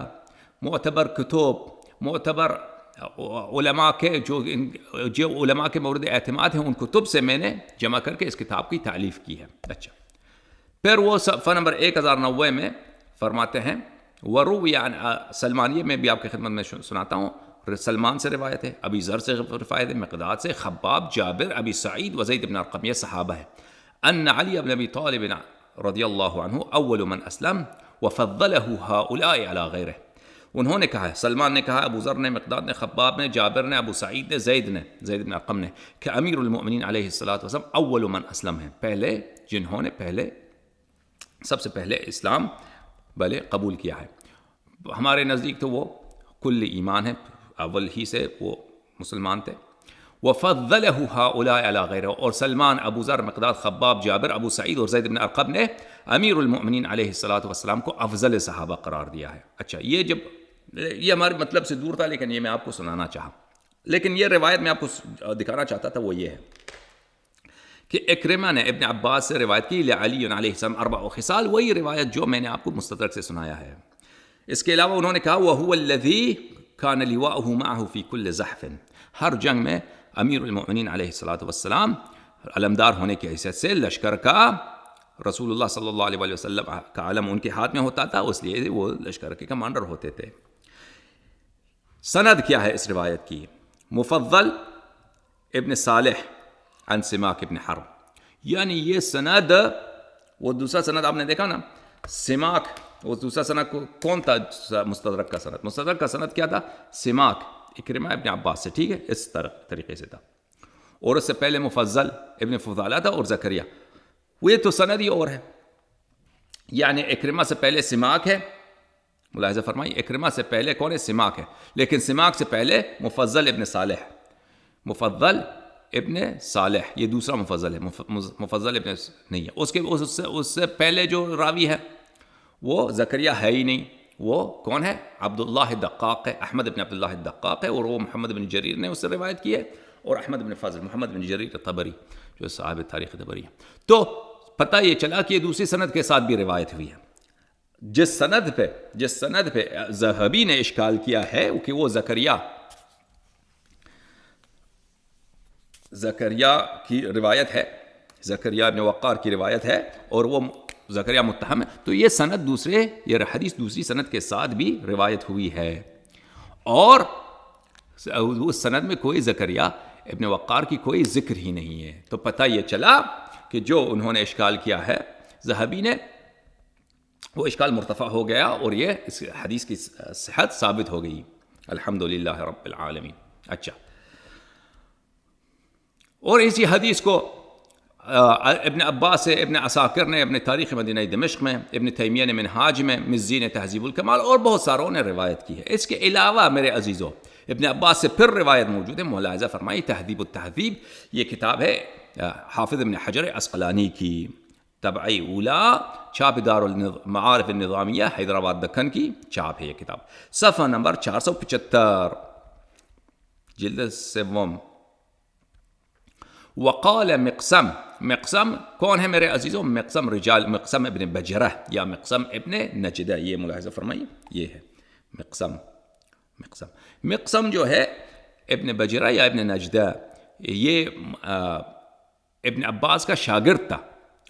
معتبر کتب، معتبر علماء کے جو علماء کے مورد اعتماد ہیں، ان کتب سے میں نے جمع کر کے اس کتاب کی تالیف کی ہے. اچھا، پھر وہ صفحہ نمبر 1090 میں فرماتے ہیں وروی عن سلمان، یہ میں بھی آپ کی خدمت میں سناتا ہوں. سلمان سے روایت ہے، ابی ذر سے روایت ہے، مقداد سے، خباب، جابر، ابی سعید و زید بن ارقم، یہ صحابہ ہے. ان علی بن ابی طالب رضی اللہ عنہ اول من اسلم وفضلہ ہؤلاء علی غیرہ. انہوں نے کہا ہے، سلمان نے کہا، ابو ذر نے، مقداد نے، خباب نے، جابر نے، ابو سعید نے، زید بن ارقم نے، کہ امیر المؤمنین علیہ الصلوۃ والسلام اول من اسلم ہیں، پہلے جنہوں نے سب سے پہلے اسلام بھلے قبول کیا ہے. ہمارے نزدیک تو وہ کل ایمان ہے، اول ہی سے وہ مسلمان تھے. وَفَضَّلَهُ هَؤُلَاءِ عَلَى غَيْرِهِ، اور سلمان، ابو ذر، مقداد، خباب، جابر، ابو سعید اور زید بن ارقم نے امیر المؤمنین علیہ الصلوۃ والسلام کو افضل صحابہ قرار دیا ہے. اچھا، یہ ہمارے مطلب سے دور تھا، لیکن یہ میں آپ کو سنانا چاہا. لیکن یہ روایت میں آپ کو دکھانا چاہتا تھا، وہ یہ ہے کہ اکرمہ نے ابن عباس سے روایت کی لعلی علیہ السلام اربع خصال، وہی روایت جو میں نے آپ کو مستدرک سے سنایا ہے. اس کے علاوہ انہوں نے کہا وَهُوَ الَّذِي كَانَ لِوَاؤُهُ مَعَهُ فِي كُلِّ زَحْفٍ، ہر جنگ میں امیر المؤمنین علیہ الصلوۃ والسلام علمدار ہونے کی حیثیت سے لشکر کا، رسول اللہ صلی اللہ علیہ وسلم کا علم ان کے ہاتھ میں ہوتا تھا، اس لیے وہ لشکر کے کمانڈر ہوتے تھے. سند کیا ہے اس روایت کی؟ مفضل ابن صالح عن سماک ابن حرب، یعنی یہ سند، وہ دوسرا سند آپ نے دیکھا نا، سماک، وہ دوسرا سند کون تھا؟ مستدرک کا سند. مستدرک کا سند کیا تھا؟ سماک اکرمہ ابن عباس سے، ٹھیک ہے، اس طریقے سے تھا. اور اس سے پہلے مفضل ابن فضالہ تھا اور زکریہ. وہ یہ تو سند ہی اور ہے، یعنی اکرمہ سے پہلے سماک ہے. ملاحظہ فرمائیے، اکرمہ سے پہلے کون ہے؟ سماک ہے. لیکن سماک سے پہلے مفضل ابن صالح، مفضل ابن صالح، یہ دوسرا مفضل ہے، مفضل ابن نہیں ہے. اس سے پہلے جو راوی ہے وہ زکریہ ہے ہی نہیں. وہ کون ہے؟ عبداللہ الدقاق ہے، احمد بن عبداللہ الدقاق ہے، اور وہ محمد بن جریر نے اس سے روایت کی ہے، اور احمد بن فضل، محمد بن جریر طبری جو صاحب تاریخ طبری ہے. تو پتہ یہ چلا کہ یہ دوسری سند کے ساتھ بھی روایت ہوئی ہے. جس سند پہ ذہبی نے اشکال کیا ہے کہ وہ زکریہ کی روایت ہے، زکریہ بن وقار کی روایت ہے، اور وہ زکریہ متہم ہے. تو یہ سند یہ حدیث دوسری سند کے ساتھ بھی روایت ہوئی ہے، اور اس سند میں کوئی زکریہ ابن وقار کی کوئی ذکر ہی نہیں ہے. تو پتہ یہ چلا کہ جو انہوں نے اشکال کیا ہے ذہبی نے، وہ اشکال مرتفع ہو گیا، اور یہ اس حدیث کی صحت ثابت ہو گئی، الحمدللہ رب العالمین. اچھا، اور اسی حدیث کو ابن عباس سے، ابن عساکر نے اپنے تاریخ مدینہ دمشق میں، ابن تیمیہ نے منہاج میں، مزی نے تہذیب الکمال، اور بہت ساروں نے روایت کی ہے. اس کے علاوہ میرے عزیزو ابن عباس سے پھر روایت موجود ہے. ملاحظہ فرمائی، تہذیب التہذیب، یہ کتاب ہے حافظ ابن حجر عسقلانی کی، طبعی اولا، چھاپ دار المعارف النظامیہ حیدرآباد دکن کی چھاپ ہے یہ کتاب. صفحہ نمبر 475، جلد سوم. وقال مقسم کون ہے میرے عزیزوں؟ مقسم ابن بجرہ یا مقسم ابن نجدہ. یہ ملاحظہ فرمائیے، یہ ہے مقسم جو ہے ابن بجرہ یا ابن نجدہ، یہ ابن عباس کا شاگرد تھا،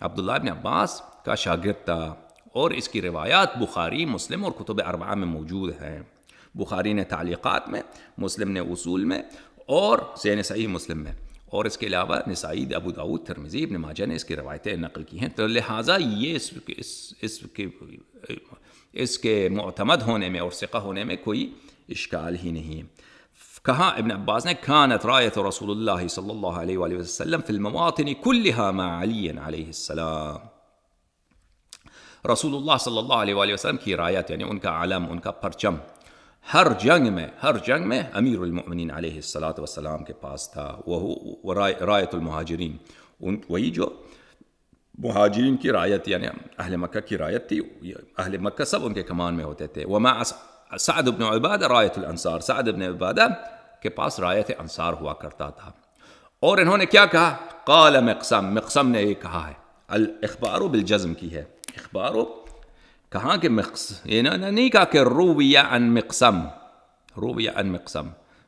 عبداللہ ابن عباس کا شاگرد تھا، اور اس کی روایات بخاری، مسلم اور کتب اربعہ میں موجود ہیں. بخاری نے تعلیقات میں، مسلم نے اصول میں، اور صحیح مسلم میں. اور اس کے علاوہ نسائی، ابو داؤد، ترمذی، ابن ماجہ نے اس کی روایتیں نقل کی ہیں. تو لہٰذا یہ اس کے معتمد ہونے میں اور ثقہ ہونے میں کوئی اشکال ہی نہیں ہے. کہا ابن عباس نے كانت رایۃ رسول اللہ صلی اللہ علیہ وآلہ وسلم فی المواطن كلها مع علی علیہ السلام. رسول اللہ صلی اللہ علیہ وآلہ وسلم کی رایت یعنی ان کا علم، ان کا پرچم ہر جنگ میں امیر المؤمنین علیہ الصلاۃ والسلام کے پاس تھا. وہ رایت المہاجرین، وہی جو مہاجرین کی رایت یعنی اہل مکہ کی رایت تھی. اہل مکہ سب ان کے کمان میں ہوتے تھے. وما سعد بن عبادہ رایت الانصار، سعد بن عبادہ کے پاس رایت انصار ہوا کرتا تھا. اور انہوں نے کیا کہا؟ قال مقسم نے یہ کہا ہے، الاخبار بالجزم کی ہے. اخبار کہاں کہ یہ نہیں کہا کہ روی عن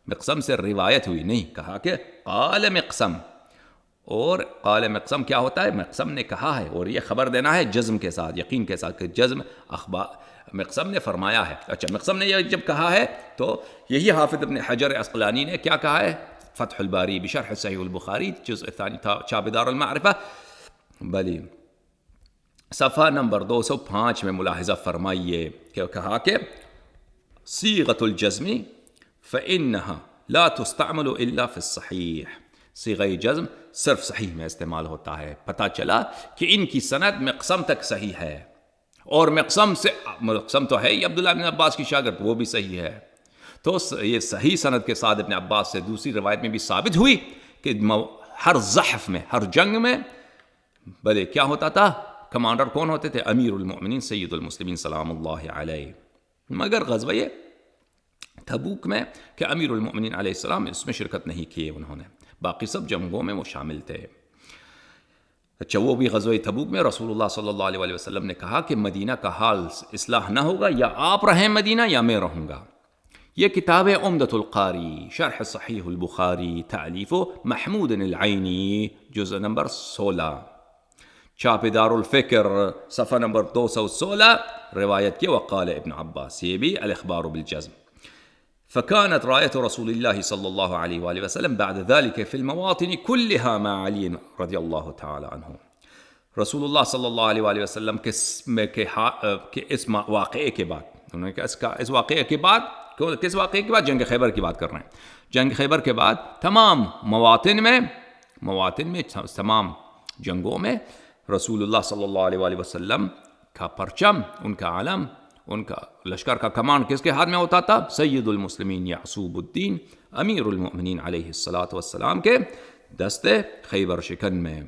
مقسم سے روایت ہوئی، نہیں، کہا کہ قال مقسم. اور قال مقسم کیا ہوتا ہے؟ مقسم نے کہا ہے، اور یہ خبر دینا ہے جزم کے ساتھ، یقین کے ساتھ کہ جزم اخبار مقسم نے فرمایا ہے. اچھا، مقسم نے یہ جب کہا ہے تو یہی حافظ ابن حجر عسقلانی نے کیا کہا ہے؟ فتح الباری بشرح صحیح البخاری جزء ثانی تھا، چاپ دار المعرفہ، بلی صفحہ نمبر 205 میں ملاحظہ فرمائیے کہ کہا کہ صیغۃ الجزم فإنها لا تستعمل الا في الصحیح. صیغہ جزم صرف صحیح میں استعمال ہوتا ہے. پتہ چلا کہ ان کی سند مقسم تک صحیح ہے، اور مقسم تو ہے ہی عبداللہ بن عباس کی شاگرد، وہ بھی صحیح ہے. تو یہ صحیح سند کے ساتھ ابن عباس سے دوسری روایت میں بھی ثابت ہوئی کہ ہر زحف میں، ہر جنگ میں بلے کیا ہوتا تھا؟ کمانڈر کون ہوتے تھے؟ امیر المؤمنین سید المسلمین سلام اللہ علیہ. مگر غزوہ تبوک میں کہ امیر المؤمنین علیہ السلام اس میں شرکت نہیں کی انہوں نے، باقی سب جنگوں میں وہ شامل تھے. اچھا، وہ بھی غزوہ تبوک میں رسول اللہ صلی اللہ علیہ وسلم نے کہا کہ مدینہ کا حال اصلاح نہ ہوگا، یا آپ رہیں مدینہ یا میں رہوں گا. یہ کتاب ہے عمدۃ القاری شرح صحیح البخاری، تالیف محمود العینی، جزء نمبر 16، چاپ دار الفکر، صفحہ نمبر 216. روایت کی وقال ابن عباس، یہ بھی الاخبار بالجزم. فكانت راية رسول الله صلى الله عليه وآله وسلم بعد ذلك في المواطن كلها مع علي رضي الله تعالى عنه. رسول اللہ صلی اللہ علیہ وآلہ وسلم کے اس واقعے کے بعد، انہوں نے کہا اس واقعے کے بعد، کس واقعے کے بعد؟ جنگ خیبر کی بات کر رہے ہیں. جنگ خیبر کے بعد تمام مواطن میں تمام جنگوں میں رسول اللہ صلی اللہ علیہ وآلہ وسلم کا پرچم، ان کا علم، ان کا لشکر کا کمانڈ کس کے ہاتھ میں ہوتا تھا؟ سید المسلمین یعصوب الدین امیر المؤمنین علیہ الصلاۃ والسلام کے دستے خیبر شکن میں.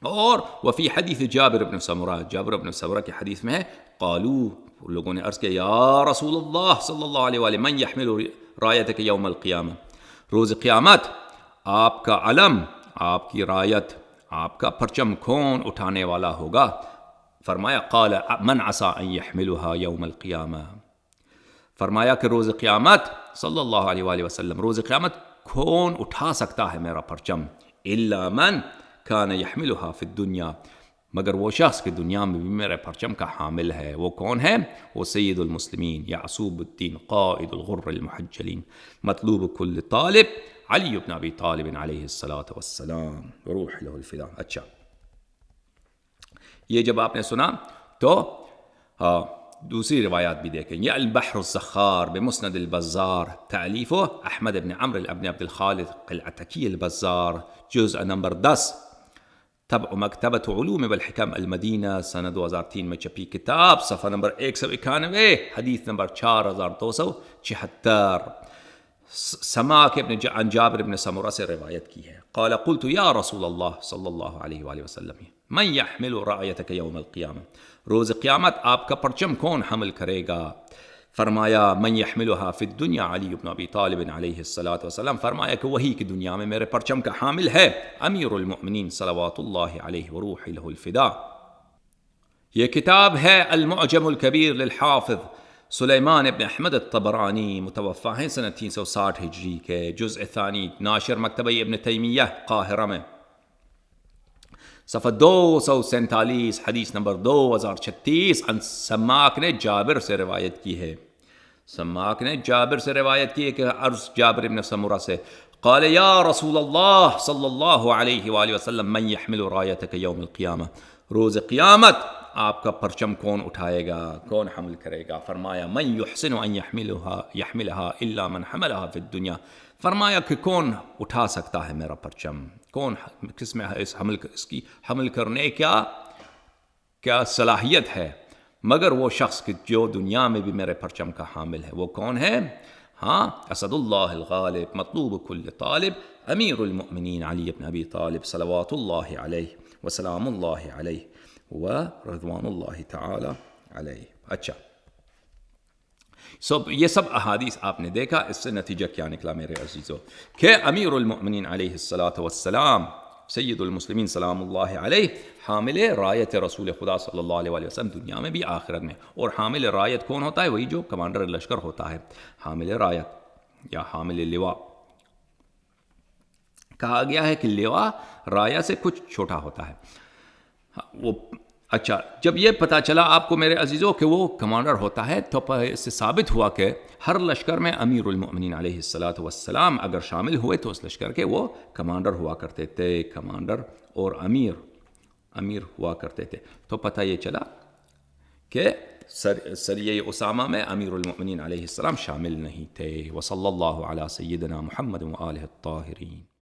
اور وفی حدیث جابر بن سمرہ کے حدیث میں ہے، قالو، لوگوں نے عرض کیا، یا رسول اللہ صلی اللہ علیہ وآلہ، من یحمل رایتک یوم القیامہ، روز قیامت آپ کا علم، آپ کی رایت، آپ کا پرچم کون اٹھانے والا ہوگا؟ فرمایا قال من عسى ان يحملها يوم القیامہ، فرمایا کہ روز قیامت صلی اللہ علیہ وآلہ وسلم، روز قیامت کون اٹھا سکتا ہے میرا پرچم؟ الا من كان يحملها في الدنيا، مگر وہ شخص کہ دنیا میں بھی میرے پرچم کا حامل ہے. وہ کون ہے؟ وہ سید المسلمین یعصوب الدین قائد الغر المحجلین مطلوب کل طالب علی بن ابی طالب علیہ الصلاۃ والسلام روح له الفداء. اچھا، یہ جب آپ نے سنا تو دوسری روایات بھی دیکھیں. یہ البحر الزخار بمسند البزار، تالیف احمد بن عمرو بن عبد الخالق العتکی البزار، جزء نمبر 10، تبع مکتبۃ علوم والحکم المدینہ، سنہ 2003 میں چھپی کتاب، صفحہ نمبر 191، حدیث نمبر 4276. سماک عن جابر بن سمرہ سے روایت کی ہے. قال قلت یا رسول اللہ صلی اللہ علیہ وآلہ وسلم، من یحمل رایتک یوم القیامہ، روز قیامت آپ کا پرچم کون حمل کرے گا؟ فرمایا من یحملها فی الدنیا علی بن ابی طالب علیہ الصلاۃ والسلام، فرمایا کہ وہی کہ دنیا میں میرے پرچم کا حامل ہے امیر المؤمنین صلوات اللہ علیہ وروح له الفداء. یہ کتاب ہے المعجم الکبیر للحافظ سلیمان ابن احمد الطبرانی، متوفی ہیں سنہ 360 ہجری کے، جزء ثانی، ناشر مکتبہ ابن تیمیہ قاہرہ میں، صفحہ 247، حدیث نمبر 2036. ان سماک نے جابر سے روایت کی ہے، سماک نے جابر سے روایت کی ہے کہ عرض جابر ابن سمرہ سے، قال یا رسول اللہ صلی اللہ علیہ وآلہ وسلم من يحمل رایتک یوم القیامہ، روز قیامت آپ کا پرچم کون اٹھائے گا، کون حمل کرے گا؟ فرمایا من يحسن ان يحملها الا من حملها فی الدنیا، فرمایا کہ کون اٹھا سکتا ہے میرا پرچم، کون کس میں اس کی حمل کرنے کیا صلاحیت ہے، مگر وہ شخص کہ جو دنیا میں بھی میرے پرچم کا حامل ہے۔ وہ کون ہے؟ ہاں، اسد اللہ الغالب مطلوب کل طالب، امیر المؤمنین علی بن ابی طالب صلوات اللہ علیہ وسلام اللہ علیہ و رضوان اللہ تعالی علیہ۔ اچھا، یہ سب احادیث آپ نے دیکھا، اس سے نتیجہ کیا نکلا میرے عزیزو؟ کہ امیر المؤمنین علیہ الصلاۃ والسلام، سید المسلمین سلام اللہ علیہ، حامل رایت رسول خدا صلی اللہ علیہ وآلہ وسلم دنیا میں بھی آخرت میں۔ اور حامل رایت کون ہوتا ہے؟ وہی جو کمانڈر لشکر ہوتا ہے، حامل رایت یا حامل لواء۔ کہا گیا ہے کہ لواء رایا سے کچھ چھوٹا ہوتا ہے۔ اچھا، جب یہ پتہ چلا آپ کو میرے عزیزوں کہ وہ کمانڈر ہوتا ہے، تو اس سے ثابت ہوا کہ ہر لشکر میں امیر المؤمنین علیہ الصلاۃ والسلام اگر شامل ہوئے تو اس لشکر کے وہ کمانڈر ہوا کرتے تھے، کمانڈر اور امیر ہوا کرتے تھے۔ تو پتہ یہ چلا کہ سریہ اسامہ میں امیر المؤمنین علیہ السلام شامل نہیں تھے۔ وصلی اللہ علی سیدنا محمد وآلہ الطاہرین۔